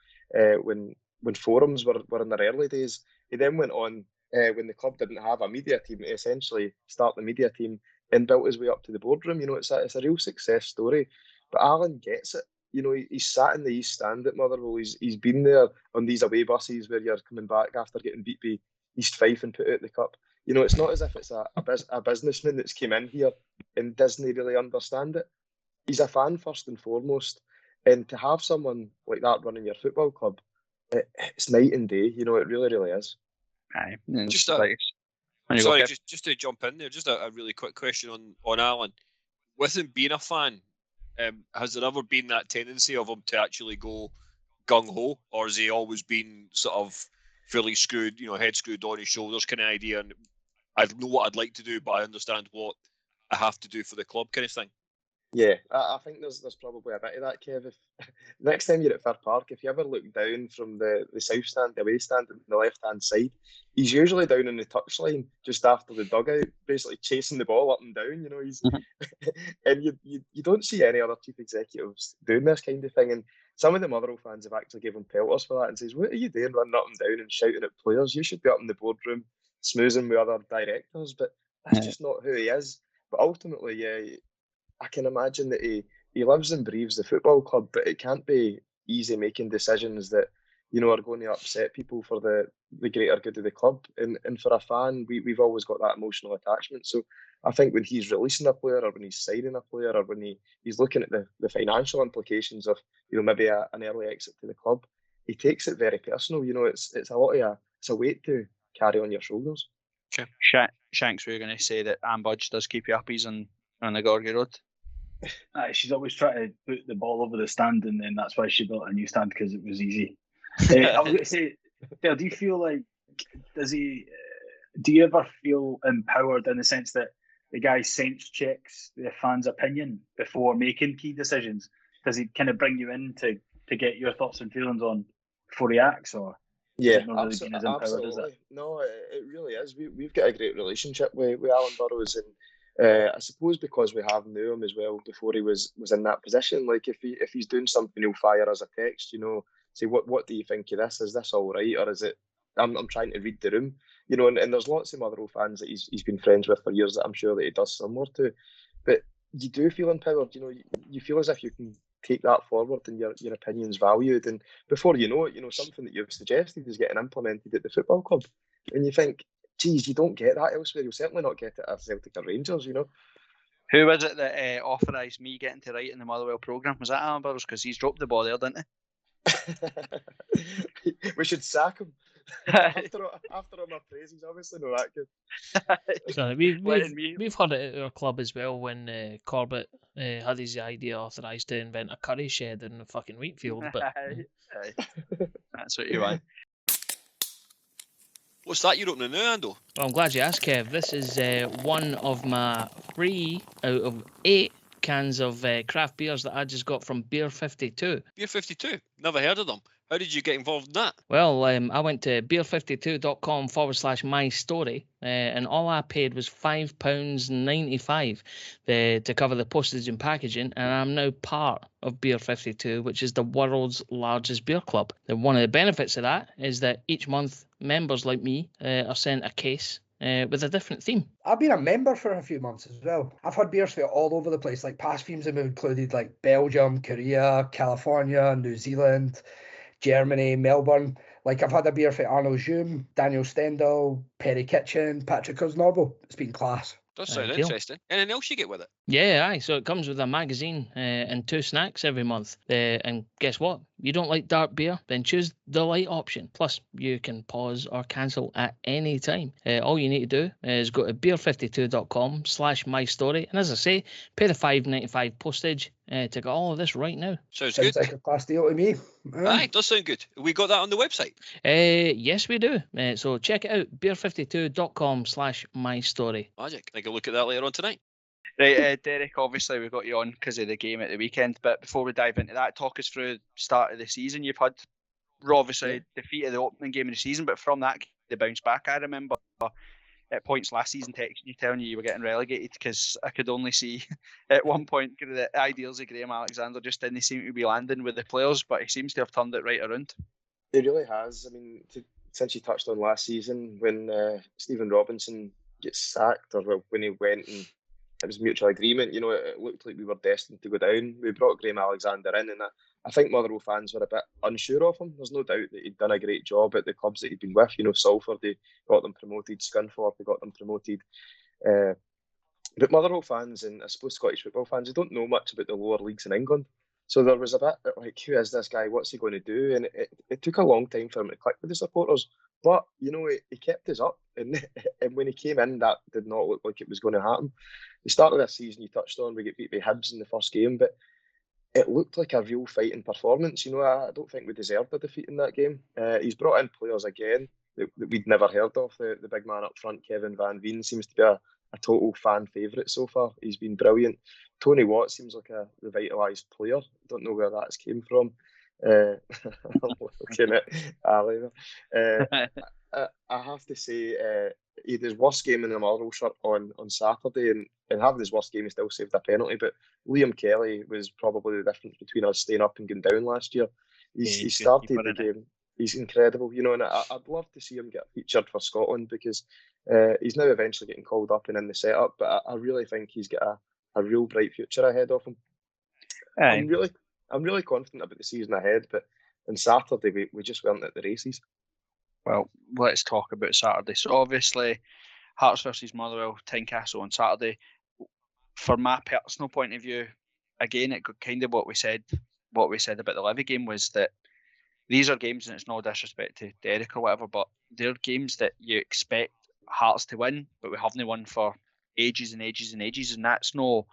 when forums were in their early days. He then went on, when the club didn't have a media team, to essentially start the media team and built his way up to the boardroom. You know, it's a real success story. But Alan gets it. You know, he's sat in the East Stand at Motherwell. He's been there on these away buses where you're coming back after getting beat by East Fife and put out the cup. You know, it's not as if it's a businessman that's came in here and doesn't really understand it. He's a fan first and foremost. And to have someone like that running your football club, it's night and day. You know, it really, really is. Aye. Just just to jump in there, just a really quick question on Alan. With him being a fan, has there ever been that tendency of him to actually go gung-ho, or has he always been sort of fully screwed, you know, head screwed on his shoulders kind of idea, and I know what I'd like to do, but I understand what I have to do for the club kind of thing? Yeah, I think there's probably a bit of that, Kev. If next time you're at Fir Park, if you ever look down from the south stand, the away stand on the left-hand side, he's usually down in the touchline just after the dugout, basically chasing the ball up and down. You know, he's and you don't see any other chief executives doing this kind of thing. And some of the Motherwell fans have actually given pelters for that and says, "What are you doing, running up and down and shouting at players? You should be up in the boardroom smoozing with other directors." But that's just not who he is. But ultimately, yeah, I can imagine that he lives and breathes the football club, but it can't be easy making decisions that, you know, are going to upset people for the greater good of the club. And for a fan, we've always got that emotional attachment. So I think when he's releasing a player, or when he's signing a player, or when he's looking at the financial implications of, you know, maybe an early exit to the club, he takes it very personal. You know, it's a weight to carry on your shoulders. Okay. Shanks, we're going to say that Anne Budge does keep you uppies on the Gorgie Road. She's always trying to put the ball over the stand, and then that's why she built a new stand, because it was easy. I was going to say, Dale, do you feel like, do you ever feel empowered in the sense that the guy sense checks the fans' opinion before making key decisions? Does he kind of bring you in to get your thoughts and feelings on before he acts, or? Yeah, really absolutely. No, it really is. We've got a great relationship with Alan Burrows, and I suppose because we have knew him as well before he was in that position. Like if he's doing something, he'll fire us a text. You know, say what do you think of this? Is this all right, or is it? I'm trying to read the room. You know, and there's lots of Motherwell fans that he's been friends with for years that I'm sure that he does similar to. But you do feel empowered. You know, you feel as if you can take that forward and your opinion's valued, and before you know it, you know, something that you've suggested is getting implemented at the football club, and you think, geez, you don't get that elsewhere. You'll certainly not get it at Celtic or Rangers, you know. Who was it that authorised me getting to write in the Motherwell programme? Was that Alan Burrows? Because he's dropped the ball there, didn't he? We should sack him. after all my praise, he's obviously not that good. Sorry, we've heard it at our club as well when Corbett had his idea authorised to invent a curry shed in the fucking wheat field. But that's what you want. What's that you're opening now, Ando? Well, I'm glad you asked, Kev. This is one of my 3 out of 8 cans of craft beers that I just got from Beer 52. Beer 52? Never heard of them. How did you get involved in that? Well, I went to beer52.com/my story, and all I paid was £5.95 to cover the postage and packaging, and I'm now part of Beer 52, which is the world's largest beer club. And one of the benefits of that is that each month members like me are sent a case with a different theme. I've been a member for a few months as well. I've had beers for all over the place. Like past themes have included like Belgium, Korea, California, New Zealand, Germany, Melbourne. Like I've had a beer for Arno Zoom, Daniel Stendhal, Perry Kitchen, Patrick Osnorbo. It's been class. Does sound Ideal. interesting. Anything else you get with it? Yeah, aye. So it comes with a magazine and 2 snacks every month. And guess what? You don't like dark beer? Then choose the light option. Plus, you can pause or cancel at any time. All you need to do is go to beer52.com/my story. And as I say, pay the $5.95 postage to get all of this right now. Sounds Sounds good. like a class deal to me. Aye, does sound good. We got that on the website. Yes, we do. So check it out, beer52.com/my story. Magic. I can look at that later on tonight. Right, Derek, obviously we got you on because of the game at the weekend, but before we dive into that, talk us through the start of the season. You've had, obviously, defeated the opening game of the season, but from that, they bounced back. I remember at points last season texting you, telling you were getting relegated because I could only see at one point the ideals of Graham Alexander just didn't seem to be landing with the players, but he seems to have turned it right around. He really has. I mean, since you touched on last season when Stephen Robinson gets sacked, or when he went and it was mutual agreement, you know, it looked like we were destined to go down. We brought Graham Alexander in, and I think Motherwell fans were a bit unsure of him. There's no doubt that he'd done a great job at the clubs that he'd been with. You know, Salford, they got them promoted. Scunthorpe, they got them promoted. But Motherwell fans, and I suppose Scottish football fans, they don't know much about the lower leagues in England. So there was a bit like, who is this guy? What's he going to do? And it took a long time for him to click with the supporters. But, you know, he kept us up. And when he came in, that did not look like it was going to happen. The start of this season, you touched on, we get beat by Hibs in the first game, but it looked like a real fighting performance. You know, I don't think we deserved a defeat in that game. He's brought in players again that we'd never heard of. The big man up front, Kevin Van Veen, seems to be a total fan favourite so far. He's been brilliant. Tony Watt seems like a revitalised player. Don't know where that's came from. I'm looking at Ali. I have to say, he had his worst game in the Motherwell shirt on Saturday, and having his worst game, he still saved a penalty. But Liam Kelly was probably the difference between us staying up and going down last year. He started the game. He's incredible, you know, and I'd love to see him get featured for Scotland because he's now eventually getting called up and in the setup. But I really think he's got a real bright future ahead of him. I'm really confident about the season ahead, but on Saturday we just weren't at the races. Well, let's talk about Saturday. So obviously, Hearts versus Motherwell, Tynecastle on Saturday. For my personal point of view, again, it kind of what we said about the Levy game was that these are games, and it's no disrespect to Derek or whatever, but they're games that you expect Hearts to win, but we haven't won for ages and ages and ages, and that's no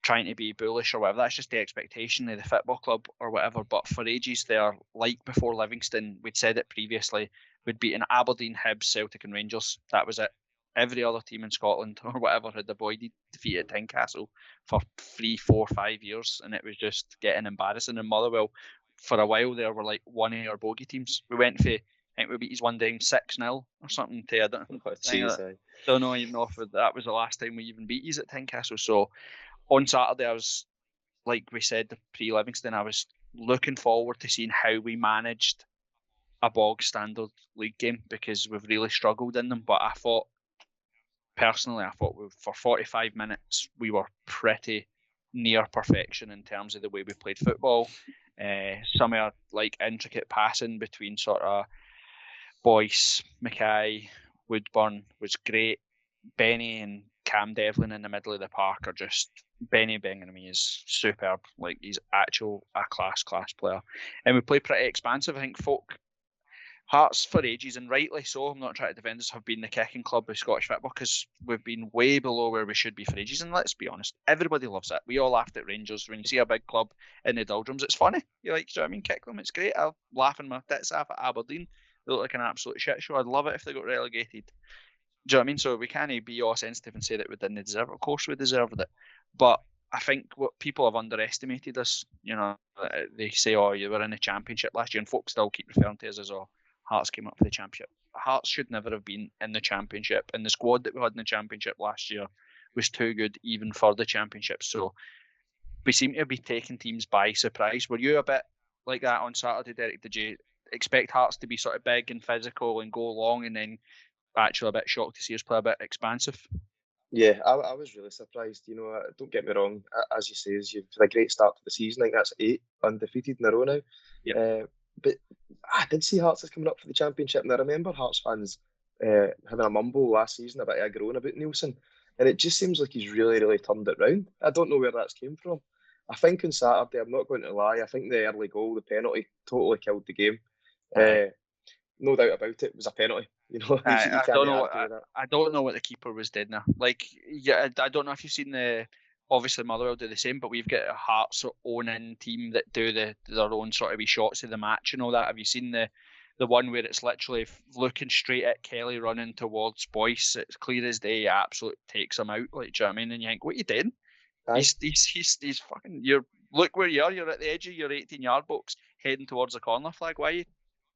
trying to be bullish or whatever. That's just the expectation of the football club or whatever. But for ages, they're like before Livingston. We'd said it previously. We'd beaten Aberdeen, Hibs, Celtic, and Rangers. That was it. Every other team in Scotland or whatever had avoided defeat at Tynecastle for 3, 4, 5 years, and it was just getting embarrassing. And Motherwell, for a while there, were like one of our bogey teams. We went for, I think we beat his one down 6-0 or something. I don't know even know if that was the last time we even beat you at Tynecastle. So on Saturday, I was, like we said, pre-Livingston, I was looking forward to seeing how we managed a bog standard league game because we've really struggled in them. But I thought for 45 minutes, we were pretty near perfection in terms of the way we played football. Some of our like intricate passing between sort of Boyce, Mackay, Woodburn was great. Benny and Cam Devlin in the middle of the park are just, Benny Bengham is superb. Like, he's actual a class player. And we play pretty expansive. I think Hearts for ages, and rightly so, I'm not trying to defend us, have been the kicking club of Scottish football because we've been way below where we should be for ages. And let's be honest, everybody loves it. We all laughed at Rangers. When you see a big club in the doldrums, it's funny. You're like, do you know what I mean? Kick them, it's great. I'm laughing my tits off at Aberdeen. They look like an absolute shit show. I'd love it if they got relegated. Do you know what I mean? So we can't be all sensitive and say that we didn't deserve it. Of course we deserved it. But I think what people have underestimated us. You know, they say, "Oh, you were in the Championship last year," and folks still keep referring to us as, "Oh, Hearts came up for the Championship." Hearts should never have been in the Championship, and the squad that we had in the Championship last year was too good even for the Championship. So we seem to be taking teams by surprise. Were you a bit like that on Saturday, Derek? Did you expect Hearts to be sort of big and physical and go long, and then actually a bit shocked to see us play a bit expansive? Yeah, I was really surprised. You know, don't get me wrong. As you say, you've had a great start to the season. I think that's 8 undefeated in a row now. Yep. But I did see Hearts is coming up for the Championship, and I remember Hearts fans having a mumble last season about a groan about Nielsen, and it just seems like he's really, really turned it round. I don't know where that's came from. I think on Saturday, I'm not going to lie, I think the early goal, the penalty, totally killed the game. No doubt about it, it was a penalty. You know, you I can't don't know. argue with that. I don't know what the keeper was doing there. Like, yeah, I don't know if you've seen the. Obviously, Motherwell do the same, but we've got a Hearts own in team that do their own sort of wee shots of the match and all that. Have you seen the one where it's literally looking straight at Kelly running towards Boyce? It's clear as day. He absolutely takes him out. Like, do you know what I mean? And you think, what are you doing? Aye. He's fucking. Look where you are. You're at the edge of your 18-yard box, heading towards the corner flag.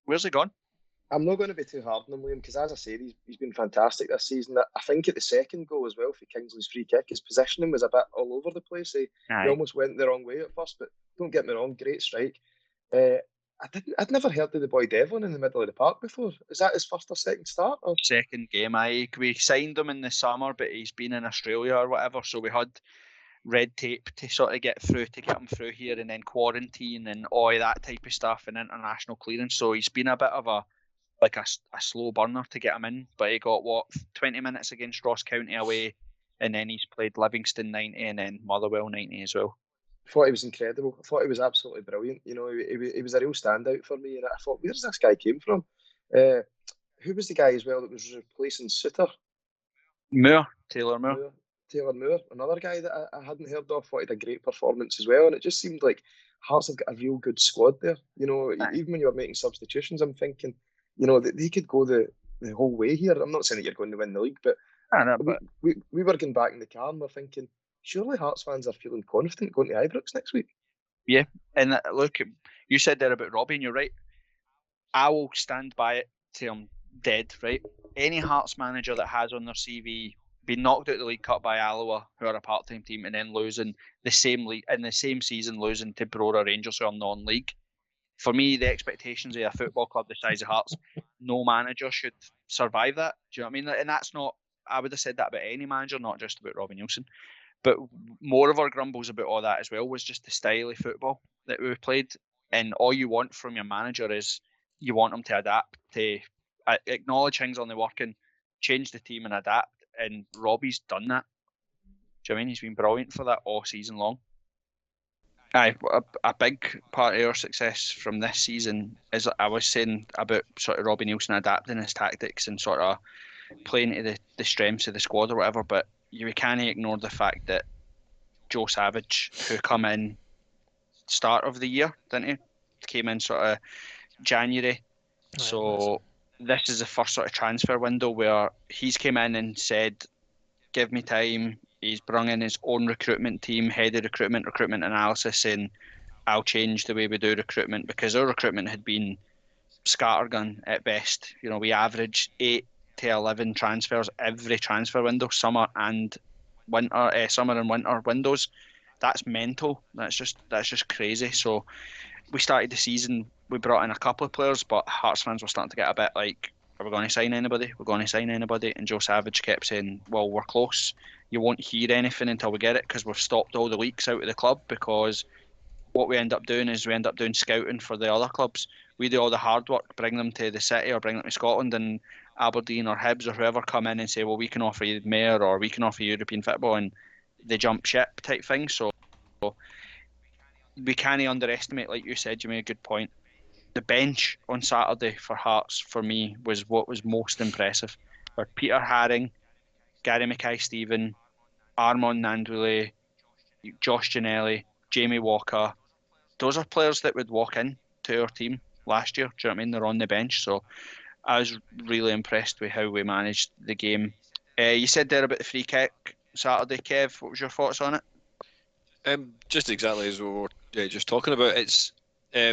Where's he gone? I'm not going to be too hard on him, Liam, because as I said, he's been fantastic this season. I think at the second goal as well for Kingsley's free kick, his positioning was a bit all over the place. He almost went the wrong way at first, but don't get me wrong, great strike. I'd never heard of the boy Devlin in the middle of the park before. Is that his first or second start? Or? Second game. We signed him in the summer, but he's been in Australia or whatever, so we had red tape to sort of get him through here, and then quarantine and all that type of stuff and international clearance. So he's been a bit of a slow burner to get him in, but he got 20 minutes against Ross County away, and then he's played Livingston 90 and then Motherwell 90 as well. I thought he was incredible. I thought he was absolutely brilliant. You know, he was a real standout for me, and I thought, where's this guy came from? Who was the guy as well that was replacing Suter? Taylor Moore, another guy that I hadn't heard of. Thought he had a great performance as well, and it just seemed like Hearts have got a real good squad there. You know, even when you were making substitutions, I'm thinking, you know, that they could go the whole way here. I'm not saying that you're going to win the league, but we were going back in the car and we're thinking, surely Hearts fans are feeling confident going to Ibrox next week. Yeah, and look, you said there about Robbie, and you're right. I will stand by it till I'm dead, right? Any Hearts manager that has on their CV been knocked out of the League Cup by Alloa, who are a part-time team, and then losing the same league in the same season, losing to Brora Rangers, who are non-league. For me, the expectations of a football club the size of Hearts, no manager should survive that. Do you know what I mean? And that's not, I would have said that about any manager, not just about Robbie Nielsen. But more of our grumbles about all that as well was just the style of football that we played. And all you want from your manager is you want him to adapt, to acknowledge things on the working, change the team and adapt. And Robbie's done that. Do you know what I mean? He's been brilliant for that all season long. Aye, a big part of our success from this season is, I was saying about sort of Robbie Nielsen adapting his tactics and sort of playing to the strengths of the squad or whatever, but you can't ignore the fact that Joe Savage, who come in start of the year, didn't he? Came in sort of January. So this is the first sort of transfer window where he's came in and said, give me time. He's brought in his own recruitment team, head of recruitment analysis, saying, I'll change the way we do recruitment, because our recruitment had been scattergun at best. You know, we averaged 8 to 11 transfers every transfer window, summer and winter windows. That's mental. That's just crazy. So we started the season, we brought in a couple of players, but Hearts fans were starting to get a bit like, are we going to sign anybody? We're going to sign anybody? And Joe Savage kept saying, well, we're close. You won't hear anything until we get it, because we've stopped all the leaks out of the club, because what we end up doing is we end up doing scouting for the other clubs. We do all the hard work, bring them to the city or bring them to Scotland, and Aberdeen or Hibs or whoever come in and say, well, we can offer you Mayor or we can offer you European football, and they jump ship type thing. So we can't underestimate, like you said, you made a good point. The bench on Saturday for Hearts, for me, was what was most impressive. Where Peter Haring, Gary Mackay-Steven, Armand Nandwile, Josh Ginnelly, Jamie Walker, those are players that would walk in to our team last year. Do you know what I mean? They're on the bench. So I was really impressed with how we managed the game. You said there about the free kick Saturday, Kev. What was your thoughts on it? Just exactly as we were just talking about. It's I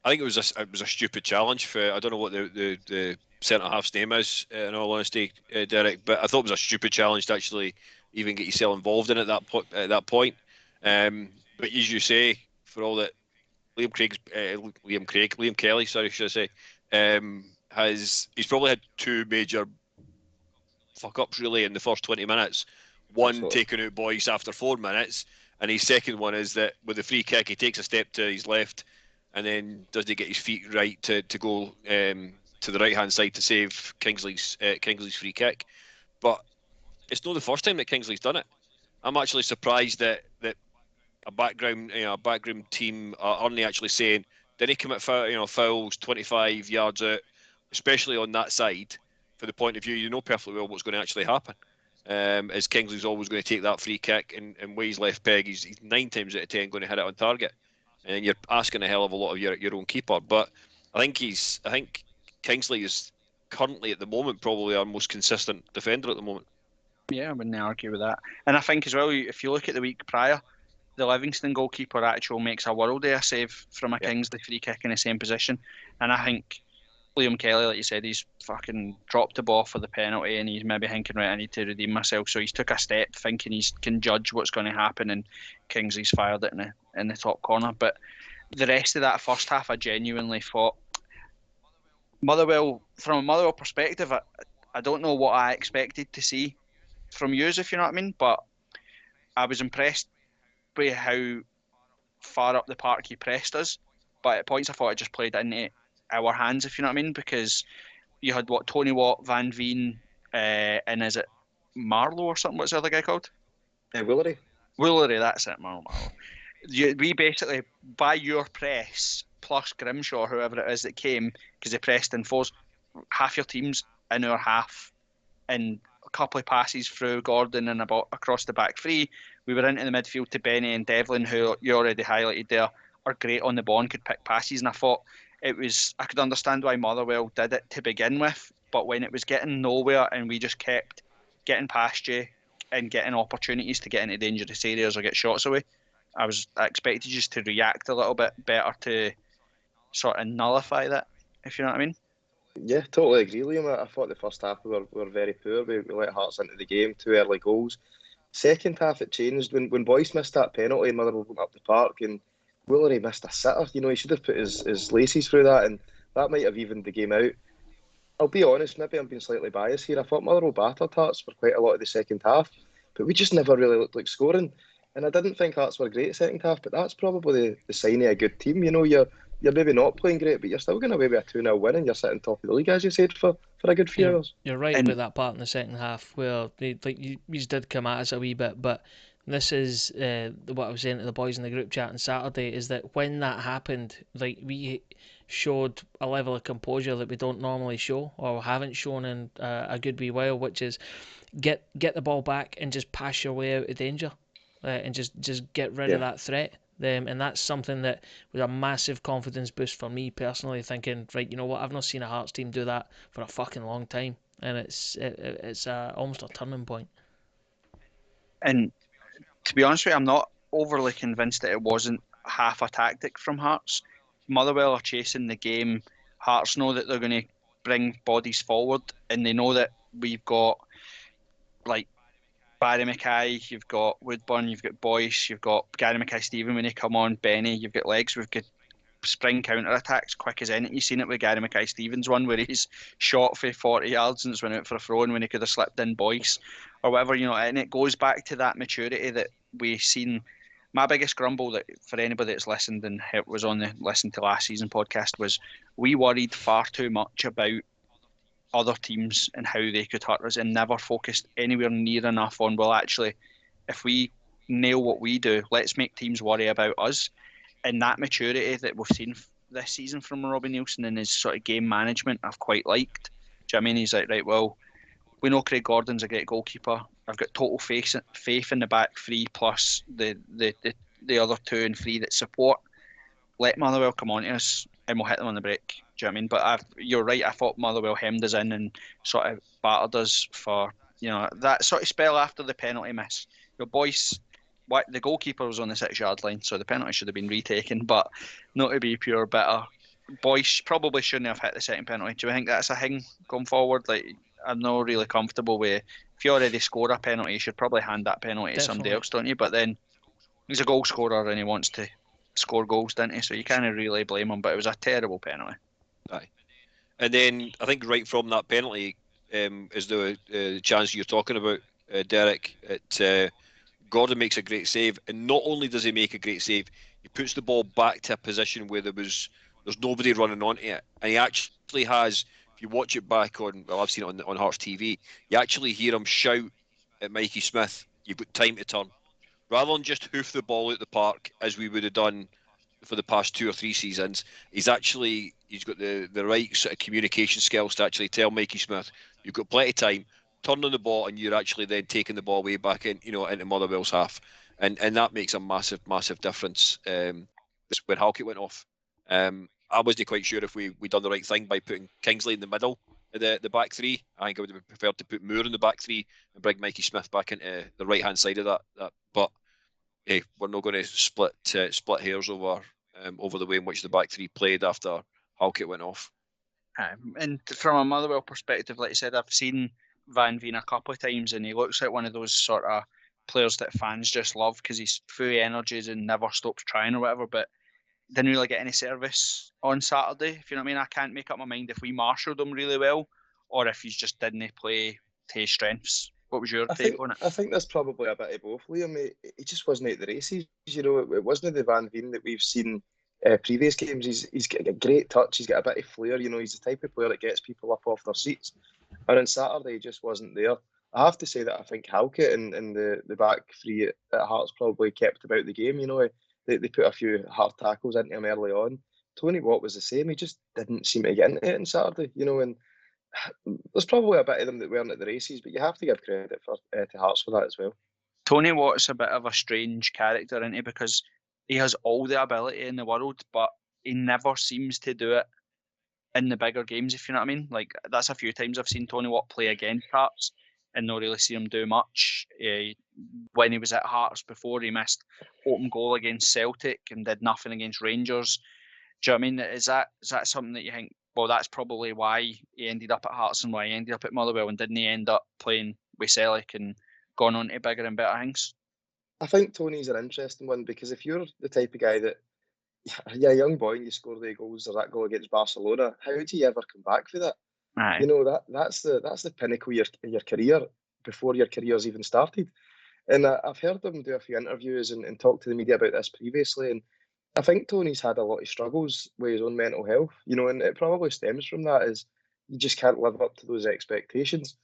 think it was a stupid challenge for, I don't know what the centre half's name is, in all honesty, Derek, but I thought it was a stupid challenge to actually even get yourself involved in at that point. But as you say, for all that Liam Kelly, sorry, should I say, he's probably had two major fuck ups really in the first 20 minutes. One Absolutely. taking out Boyce after 4 minutes, and his second one is that with the free kick, he takes a step to his left, and then does he get his feet right to go to the right hand side to save Kingsley's free kick. But it's not the first time that Kingsley's done it. I'm actually surprised that a background team aren't actually saying, did he commit fouls 25 yards out, especially on that side, for the point of view, you know perfectly well what's going to actually happen. As Kingsley's always going to take that free kick, and way he's left peg, he's 9 times out of 10 going to hit it on target, and you're asking a hell of a lot of your own keeper. But I think Kingsley is currently at the moment probably our most consistent defender at the moment. Yeah, I wouldn't argue with that. And I think as well, if you look at the week prior, the Livingston goalkeeper actually makes a world of a save from a Kingsley free kick in the same position. And I think Liam Kelly, like you said, he's fucking dropped the ball for the penalty, and he's maybe thinking, right, I need to redeem myself. So he's took a step thinking he can judge what's going to happen, and Kingsley's fired it in the top corner. But the rest of that first half, I genuinely thought Motherwell, from a Motherwell perspective, I don't know what I expected to see from yous, if you know what I mean, but I was impressed by how far up the park he pressed us. But at points, I thought it just played into our hands, if you know what I mean, because you had Tony Watt, Van Veen, and is it Marlowe or something? What's the other guy called? Willery. Woolery, that's it, Marlowe. We basically, by your press plus Grimshaw, whoever it is that came, because they pressed in fours, half your team's in our half, and a couple of passes through Gordon and about across the back three. We were into the midfield to Benny and Devlin, who you already highlighted there, are great on the ball and could pick passes. And I thought I could understand why Motherwell did it to begin with, but when it was getting nowhere and we just kept getting past you and getting opportunities to get into dangerous areas or get shots away, I expected just to react a little bit better to sort of nullify that, if you know what I mean. Yeah, totally agree, Liam. I thought the first half we were very poor. We let Hearts into the game, 2 early goals. Second half it changed when Boyce missed that penalty and Motherwell went up the park, and Willery missed a sitter. You know, he should have put his laces through that, and that might have evened the game out. I'll be honest, maybe I'm being slightly biased here. I thought Motherwell battered Hearts for quite a lot of the second half, but we just never really looked like scoring. And I didn't think Hearts were great second half, but that's probably the sign of a good team. You know, you're maybe not playing great, but you're still going away with a 2-0 win, and you're sitting top of the league, as you said, for a good few hours. You're right about that part in the second half where you did come at us a wee bit, but this is what I was saying to the boys in the group chat on Saturday, is that when that happened, like, we showed a level of composure that we don't normally show or haven't shown in a good wee while, which is get the ball back and just pass your way out of danger, and just get rid of that threat. And that's something that was a massive confidence boost for me personally, thinking, right, you know what, I've not seen a Hearts team do that for a fucking long time, and it's almost a turning point. And to be honest with you, I'm not overly convinced that it wasn't half a tactic from Hearts. Motherwell are chasing the game. Hearts know that they're going to bring bodies forward, and they know that we've got like Barry Mackay, you've got Woodburn, you've got Boyce, you've got Gary Mackay-Steven when they come on, Benny, you've got legs, we've got spring counter-attacks quick as anything. You've seen it with Gary Mackay-Steven's one where he's shot for 40 yards and it's went out for a throw, and when he could have slipped in Boyce or whatever, you know, and it goes back to that maturity that we've seen. My biggest grumble, that for anybody that's listened and was on the Listen to Last Season podcast, was we worried far too much about other teams and how they could hurt us, and never focused anywhere near enough on, well, actually, if we nail what we do, let's make teams worry about us. And that maturity that we've seen this season from Robbie Neilson and his sort of game management, I've quite liked. Do you know what I mean? He's like, right, well, we know Craig Gordon's a great goalkeeper. I've got total faith in the back three plus the other 2 and 3 that support. Let Motherwell come on to us and we'll hit them on the break. Do you know what I mean? But you're right, I thought Motherwell hemmed us in and sort of battered us for, you know, that sort of spell after the penalty miss. Your Boyce the goalkeeper was on the 6-yard line, so the penalty should have been retaken. But not to be pure bitter, Boyce probably shouldn't have hit the second penalty. Do you think that's a thing going forward? Like, I'm not really comfortable with, if you already score a penalty, you should probably hand that penalty to somebody Definitely. else, don't you? But then he's a goal scorer and he wants to score goals, doesn't he? So you can't really blame him. But it was a terrible penalty. Aye. And then I think right from that penalty is the chance you're talking about, Derek. Gordon makes a great save, and not only does he make a great save, he puts the ball back to a position where there's nobody running onto it, and he actually has. If you watch it back on, well, I've seen it on Hearts TV, you actually hear him shout at Mikey Smith, "You've got time to turn," rather than just hoof the ball out the park as we would have done for the past 2 or 3 seasons. He's got the right sort of communication skills to actually tell Mikey Smith, "You've got plenty of time. Turn on the ball," and you're actually then taking the ball way back into Motherwell's half, and that makes a massive difference. When Halkett went off, I wasn't quite sure if we done the right thing by putting Kingsley in the middle of the back three. I think I would have preferred to put Moore in the back three and bring Mikey Smith back into the right hand side of that. But hey, we're not going to split hairs over the way in which the back three played after Halkett went off. And from a Motherwell perspective, like I said, I've seen Van Veen a couple of times, and he looks like one of those sort of players that fans just love because he's full of energies and never stops trying or whatever. But didn't really get any service on Saturday, if you know what I mean. I can't make up my mind if we marshalled him really well or if he's just didn't play to his strengths. What was your take on it? I think there's probably a bit of both, Liam. He just wasn't at the races. You know, it wasn't the Van Veen that we've seen previous games. He's got a great touch. He's got a bit of flair. You know, he's the type of player that gets people up off their seats. And on Saturday, he just wasn't there. I have to say that I think Halkett and the back three at Hearts probably kept about the game. You know, they put a few hard tackles into him early on. Tony Watt was the same. He just didn't seem to get into it on Saturday. You know, and there's probably a bit of them that weren't at the races, but you have to give credit to Hearts for that as well. Tony Watt's a bit of a strange character, isn't he? Because he has all the ability in the world, but he never seems to do it in the bigger games, if you know what I mean. Like, that's a few times I've seen Tony Watt play against Hearts and not really see him do much. When he was at Hearts before, he missed open goal against Celtic and did nothing against Rangers. Do you know what I mean? Is that something that you think, well, that's probably why he ended up at Hearts and why he ended up at Motherwell, and didn't he end up playing with Selleck and gone on to bigger and better things? I think Tony's an interesting one because if you're the type of guy that, you're a young boy and you score the goals or that goal against Barcelona, how do you ever come back for that? Aye. You know, that's the pinnacle of your career before your career's even started. And I've heard him do a few interviews and talk to the media about this previously, and I think Tony's had a lot of struggles with his own mental health, you know, and it probably stems from that, is you just can't live up to those expectations.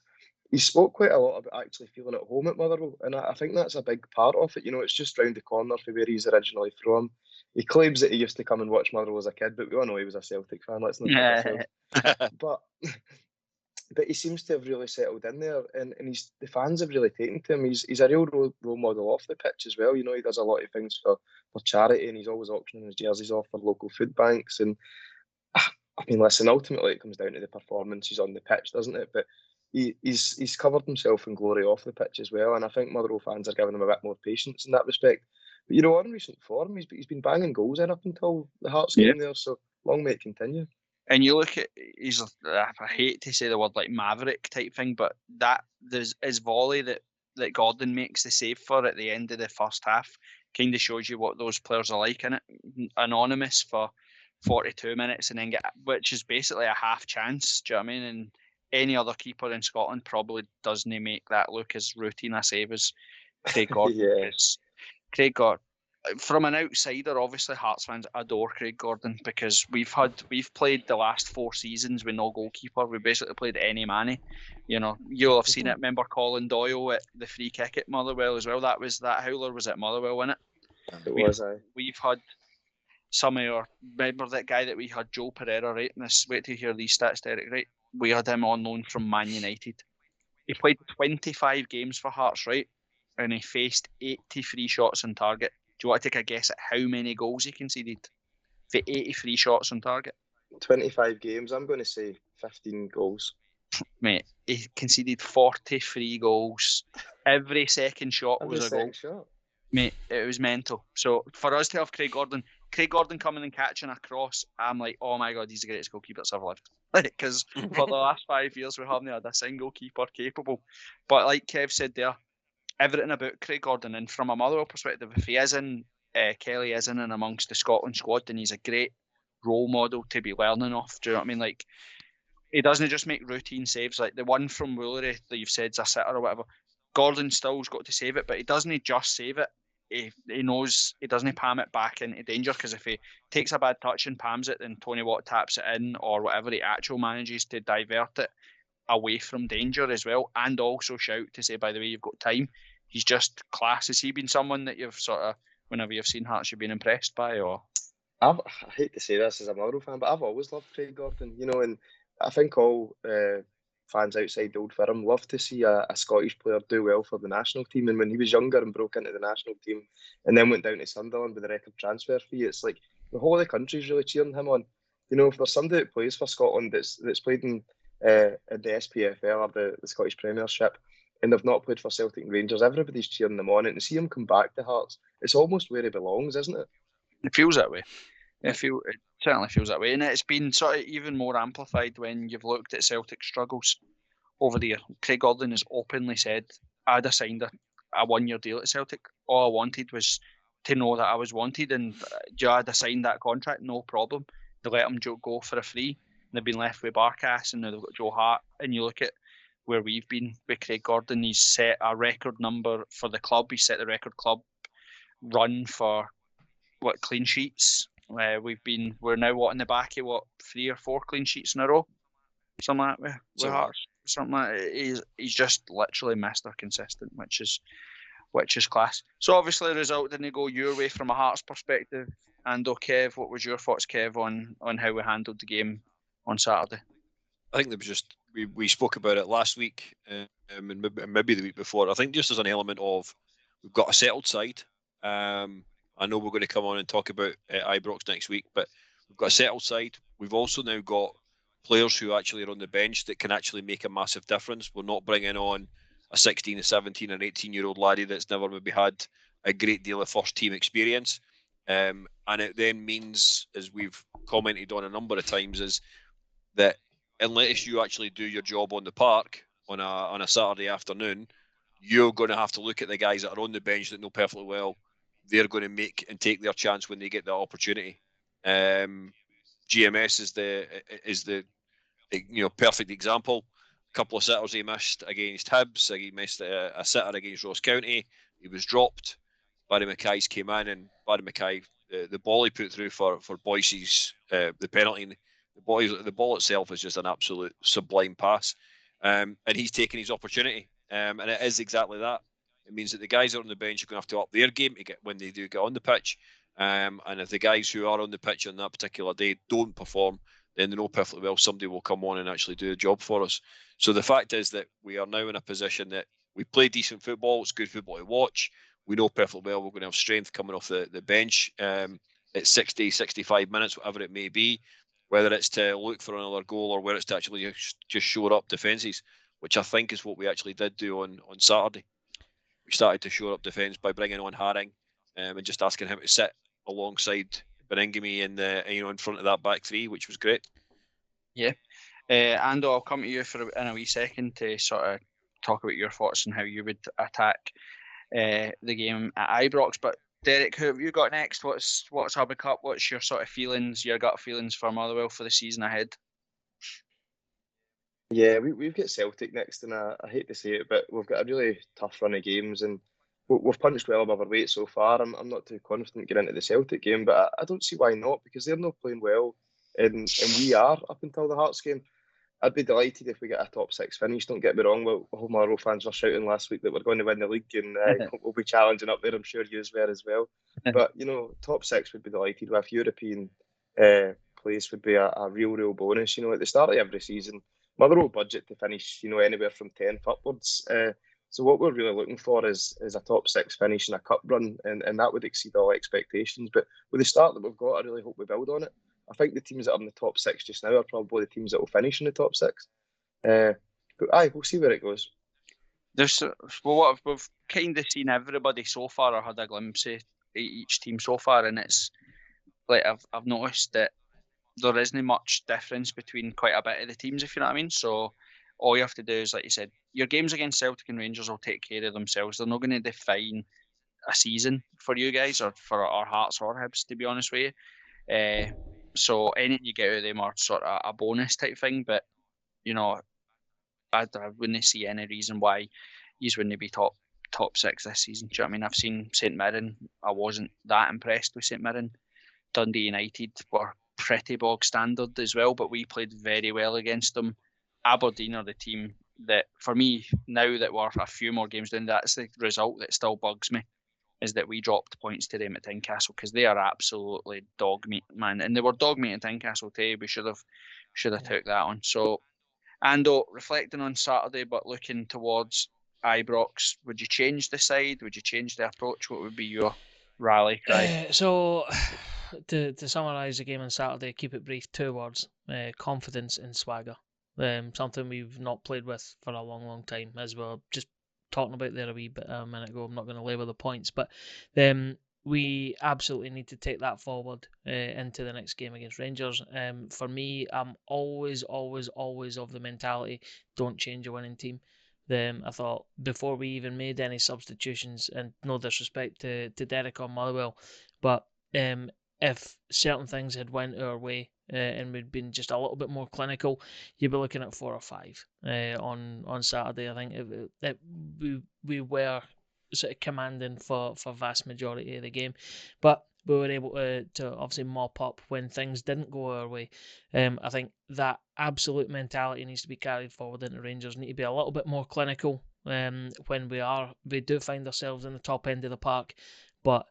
He spoke quite a lot about actually feeling at home at Motherwell, and I think that's a big part of it. You know, it's just round the corner from where he's originally from. He claims that he used to come and watch Motherwell as a kid, but we all know he was a Celtic fan. Let's not kid ourselves. But he seems to have really settled in there, and the fans have really taken to him. He's a real role model off the pitch as well. You know, he does a lot of things for charity, and he's always auctioning his jerseys off for local food banks. And I mean, listen, ultimately it comes down to the performances on the pitch, doesn't it? But he's covered himself in glory off the pitch as well, and I think Motherwell fans are giving him a bit more patience in that respect. But you know, on recent form, he's been banging goals in up until the Hearts game there, so long may it continue. And you look at, I hate to say the word like maverick type thing, but there's his volley that Gordon makes the save for at the end of the first half kind of shows you what those players are like, innit? Anonymous for 42 minutes and then which is basically a half chance, do you know what I mean? And any other keeper in Scotland probably doesn't make that look as routine a save as Craig Gordon. Yeah. Craig Gordon, from an outsider, obviously Hearts fans adore Craig Gordon because we've played the last 4 seasons with no goalkeeper. We basically played any manny. You know, you'll have seen it. Remember Colin Doyle at the free kick at Motherwell as well. That howler was at Motherwell, wasn't it? We've had some of your, remember that guy that we had, Joe Pereira, right? And wait to hear these stats, Derek, right? We had him on loan from Man United. He played 25 games for Hearts, right? And he faced 83 shots on target. Do you want to take a guess at how many goals he conceded for 83 shots on target? 25 games, I'm going to say 15 goals. Mate, he conceded 43 goals. Every second shot was a goal. Shot. Mate, it was mental. So for us to have Craig Gordon coming and catching a cross, I'm like, oh my God, he's the greatest goalkeeper that's ever lived. Because for the last 5 years, we haven't had a single keeper capable. But like Kev said there, everything about Craig Gordon, and from a Motherwell perspective, if he is in, Kelly is in and amongst the Scotland squad, then he's a great role model to be learning off. Do you know what I mean? Like, he doesn't just make routine saves, like the one from Woolery that you've said's a sitter or whatever. Gordon still's got to save it, but he doesn't just save it. He knows he doesn't palm it back into danger, because if he takes a bad touch and palms it, then Tony Watt taps it in or whatever, he actually manages to divert it away from danger as well, and also shout to say, by the way, you've got time. He's just class. Has he been someone that you've sort of, whenever you've seen Hearts, you've been impressed by? Or I hate to say this as a Motherwell fan, but I've always loved Craig Gordon, and I think all fans outside Old Firm love to see a Scottish player do well for the national team. And when he was younger and broke into the national team and then went down to Sunderland with a record transfer fee, it's like the whole of the country's really cheering him on. If there's somebody that plays for Scotland that's played in the SPFL or the Scottish Premiership, and they've not played for Celtic and Rangers, everybody's cheering them on. And to see him come back to Hearts, it's almost where he belongs, isn't it? It feels that way. It certainly feels that way, and it's been sort of even more amplified when you've looked at Celtic's struggles over the year. Craig Gordon has openly said, I'd have signed a 1-year deal at Celtic. All I wanted was to know that I was wanted, and I'd have signed that contract, no problem. They let him go for a free. They've been left with Barkas, and now they've got Joe Hart. And you look at where we've been with Craig Gordon, he's set a record number for the club. He's set the record club run for clean sheets. We're now in the back of 3 or 4 clean sheets in a row, something like that. With Hearts, something like that. He's just literally Mr. Consistent, which is class. So obviously the result didn't go your way from a Hearts perspective. And Kev, what was your thoughts, Kev, on how we handled the game on Saturday? I think there was just we spoke about it last week and maybe the week before. I think just as an element of we've got a settled side. I know we're going to come on and talk about Ibrox next week, but we've got a settled side. We've also now got players who actually are on the bench that can actually make a massive difference. We're not bringing on a 16, a 17, an 18-year-old laddie that's never maybe had a great deal of first-team experience. And it then means, as we've commented on a number of times, is that unless you actually do your job on the park on a Saturday afternoon, you're going to have to look at the guys that are on the bench that know perfectly well they're going to make and take their chance when they get the opportunity. GMS is the perfect example. A couple of sitters he missed against Hibs. He missed a sitter against Ross County. He was dropped. Barry Mackay's came in, and Barry Mackay, the ball he put through for Boyce's the penalty. The ball itself is just an absolute sublime pass, and he's taken his opportunity. And it is exactly that. It means that the guys that are on the bench are going to have to up their game to get when they do get on the pitch. And if the guys who are on the pitch on that particular day don't perform, then they know perfectly well somebody will come on and actually do the job for us. So the fact is that we are now in a position that we play decent football. It's good football to watch. We know perfectly well we're going to have strength coming off the bench at 60, 65 minutes, whatever it may be, whether it's to look for another goal or whether it's to actually just shore up defences, which I think is what we actually did do on Saturday. We started to shore up defence by bringing on Haring and just asking him to sit alongside Beningame in front of that back three, which was great. Yeah. Ando, I'll come to you in a wee second to sort of talk about your thoughts on how you would attack the game at Ibrox. But Derek, who have you got next? What's Hubby Cup? What's your sort of feelings, your gut feelings for Motherwell for the season ahead? Yeah, we've got Celtic next, and I hate to say it, but we've got a really tough run of games, and we've punched well above our weight so far. I'm not too confident getting into the Celtic game, but I don't see why not, because they're not playing well, and we are up until the Hearts game. I'd be delighted if we get a top 6 finish. Don't get me wrong. Well, Motherwell fans were shouting last week that we're going to win the league, and we'll be challenging up there. I'm sure you were as well. But top 6 would be delighted with. European place would be a real bonus. At the start of every season, Motherwell budget to finish, anywhere from 10th upwards. So what we're really looking for is a top 6 finish and a cup run, and that would exceed all expectations. But with the start that we've got, I really hope we build on it. I think the teams that are in the top 6 just now are probably the teams that will finish in the top 6. But we'll see where it goes. There's what we've kind of seen everybody so far, or had a glimpse of each team so far, and it's like I've noticed that there isn't much difference between quite a bit of the teams, if you know what I mean. So all you have to do is, like you said, your games against Celtic and Rangers will take care of themselves. They're not going to define a season for you guys or for our Hearts or Hibs, to be honest with you. So anything you get out of them are sort of a bonus type thing, but you know, I wouldn't see any reason why you wouldn't be top six this season. Do you know what I mean? I've seen St Mirren. I wasn't that impressed with St Mirren. Dundee United were pretty bog standard as well, but we played very well against them. Aberdeen are the team that, for me, now that we're a few more games down, that's the result that still bugs me, is that we dropped points to them at Tynecastle, because they are absolutely dog meat, man. And they were dog meat at Tynecastle too. We should have took that on. So, Ando, reflecting on Saturday, but looking towards Ibrox, would you change the side? Would you change the approach? What would be your rally cry? So, to summarise the game on Saturday, keep it brief, 2 words: confidence and swagger. Something we've not played with for a long, long time, as we were just talking about there a wee bit a minute ago. I'm not going to labour the points, but we absolutely need to take that forward into the next game against Rangers. For me, I'm always of the mentality, don't change a winning team. I thought before we even made any substitutions, and no disrespect to Derek or Motherwell, but if certain things had went our way and we'd been just a little bit more clinical, you'd be looking at 4 or 5 on Saturday. I think we were sort of commanding for vast majority of the game, but we were able to obviously mop up when things didn't go our way. I think that absolute mentality needs to be carried forward into Rangers. Need to be a little bit more clinical when we do find ourselves in the top end of the park, but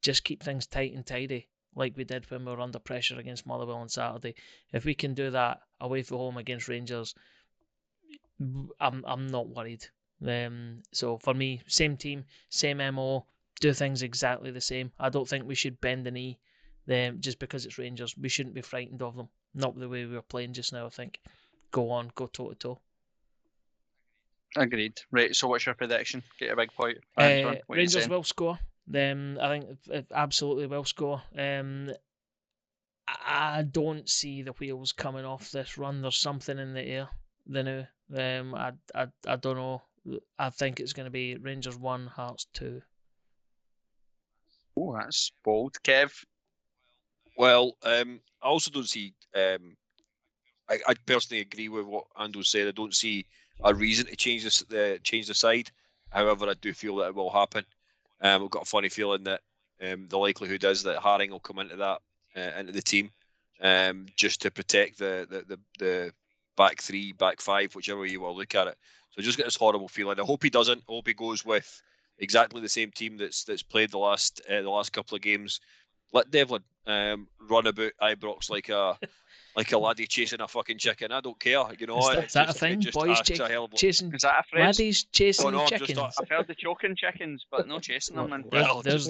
just keep things tight and tidy like we did when we were under pressure against Motherwell on Saturday. If we can do that away from home against Rangers, I'm not worried. So for me, same team, same MO, do things exactly the same. I don't think we should bend the knee just because it's Rangers. We shouldn't be frightened of them. Not the way we were playing just now, I think. Go toe to toe. Agreed. Right, so what's your prediction? Get a big point. Anton, what Rangers will score. I think it absolutely will score. I don't see the wheels coming off this run. There's something in the air. The new. I don't know. I think it's going to be Rangers 1, Hearts 2. Oh, that's bold. Kev? Well, I also don't see. I personally agree with what Ando said. I don't see a reason to change the side. However, I do feel that it will happen. I've got a funny feeling that the likelihood is that Haring will come into the team, just to protect the back 3, back 5, whichever way you want to look at it. So I just get this horrible feeling. I hope he doesn't. I hope he goes with exactly the same team that's played the last couple of games. Let Devlin run about Ibrox like a laddie chasing a fucking chicken. I don't care. You know, Is that a thing? Boys chasing Is that a phrase? laddies chasing no, chickens. I've heard the choking chickens, but no chasing them. Man. Well, there's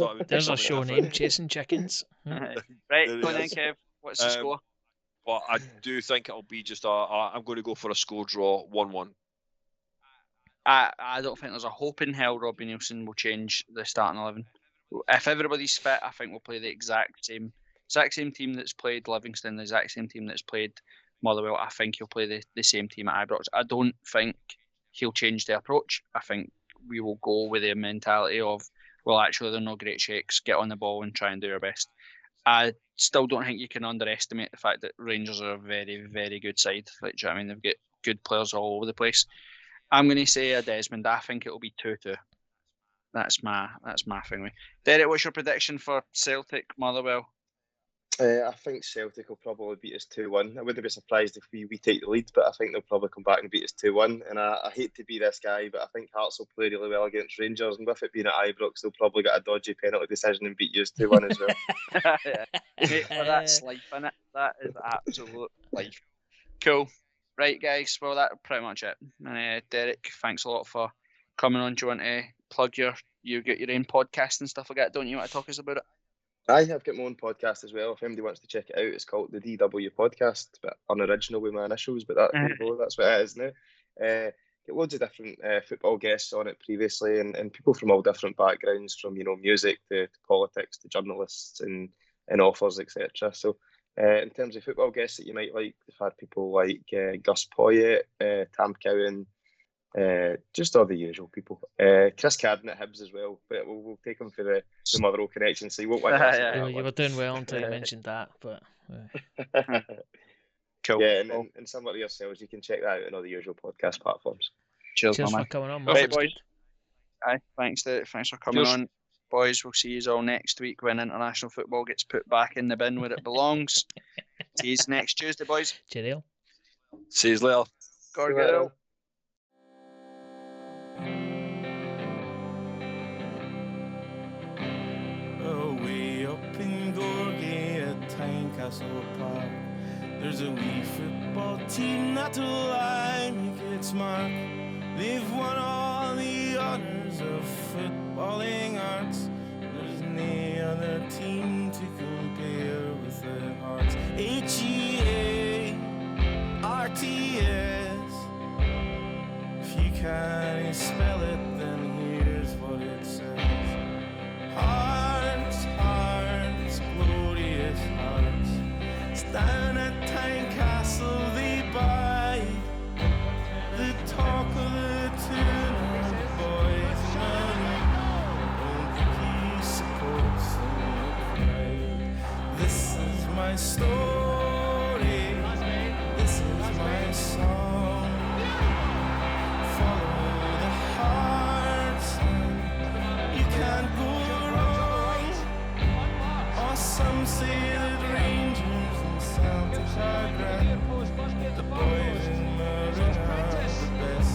a show name, Chasing Chickens. Right, go on then, Kev. What's the score? But I do think it'll be just I'm going to go for a score draw, 1-1. I don't think there's a hope in hell Robbie Nielsen will change the starting 11. If everybody's fit, I think we'll play the exact same team that's played Livingston, the exact same team that's played Motherwell. I think he'll play the same team at Ibrox. I don't think he'll change the approach. I think we will go with the mentality of, well, actually, they're no great shakes. Get on the ball and try and do our best. I still don't think you can underestimate the fact that Rangers are a very, very good side. Like, do you know what I mean? They've got good players all over the place. I'm going to say a Desmond. I think it'll be 2-2. That's my thing. Derek, what's your prediction for Celtic Motherwell? I think Celtic will probably beat us 2-1. I wouldn't be surprised if we take the lead, but I think they'll probably come back and beat us 2-1. And I hate to be this guy, but I think Hearts will play really well against Rangers, and with it being at Ibrox, they'll probably get a dodgy penalty decision and beat us 2-1 as well. Mate, that's life, innit? That is absolute life. Cool. Right, guys. Well, that's pretty much it. Derek, thanks a lot for coming on. Do you want to plug you get your own podcast and stuff like that? Don't you want to talk us about it? I have got my own podcast as well. If anybody wants to check it out, it's called the DW Podcast, but unoriginal with my initials, but that's what it is now. get loads of different football guests on it previously, and people from all different backgrounds, from music to politics to journalists and authors, etc. So in terms of football guests that you might like, we've had people like Gus Poyet, Tam Cowan, just all the usual people. Chris Cadden at Hibs as well, but we'll take him for the Motherwell connection, so you won't want to You were doing well until you mentioned that, but cool. Yeah, and similar to yourselves, you can check that out on all the usual podcast platforms. Cheers for coming on. Right, boys. Aye, thanks for coming on, boys. We'll see you all next week when international football gets put back in the bin where it belongs. See you next Tuesday, boys. Cheerio. See you later. Gorgero. Way up in Gorgie at Tynecastle Park, there's a wee football team not to lie, make its mark. They've won all the honours of footballing arts. There's no other team to compare with their hearts. HEARTS. If you can't spell it, then here's what it says. Hearts, glorious hearts. Down at Tynecastle they bide, the talk of the tune of the boys and the supports them with pride. This is my story, this is my song. Follow the hearts, you can't go wrong. Or some say that Rangers and Celtics are grand. The boys in Motherwell are the best.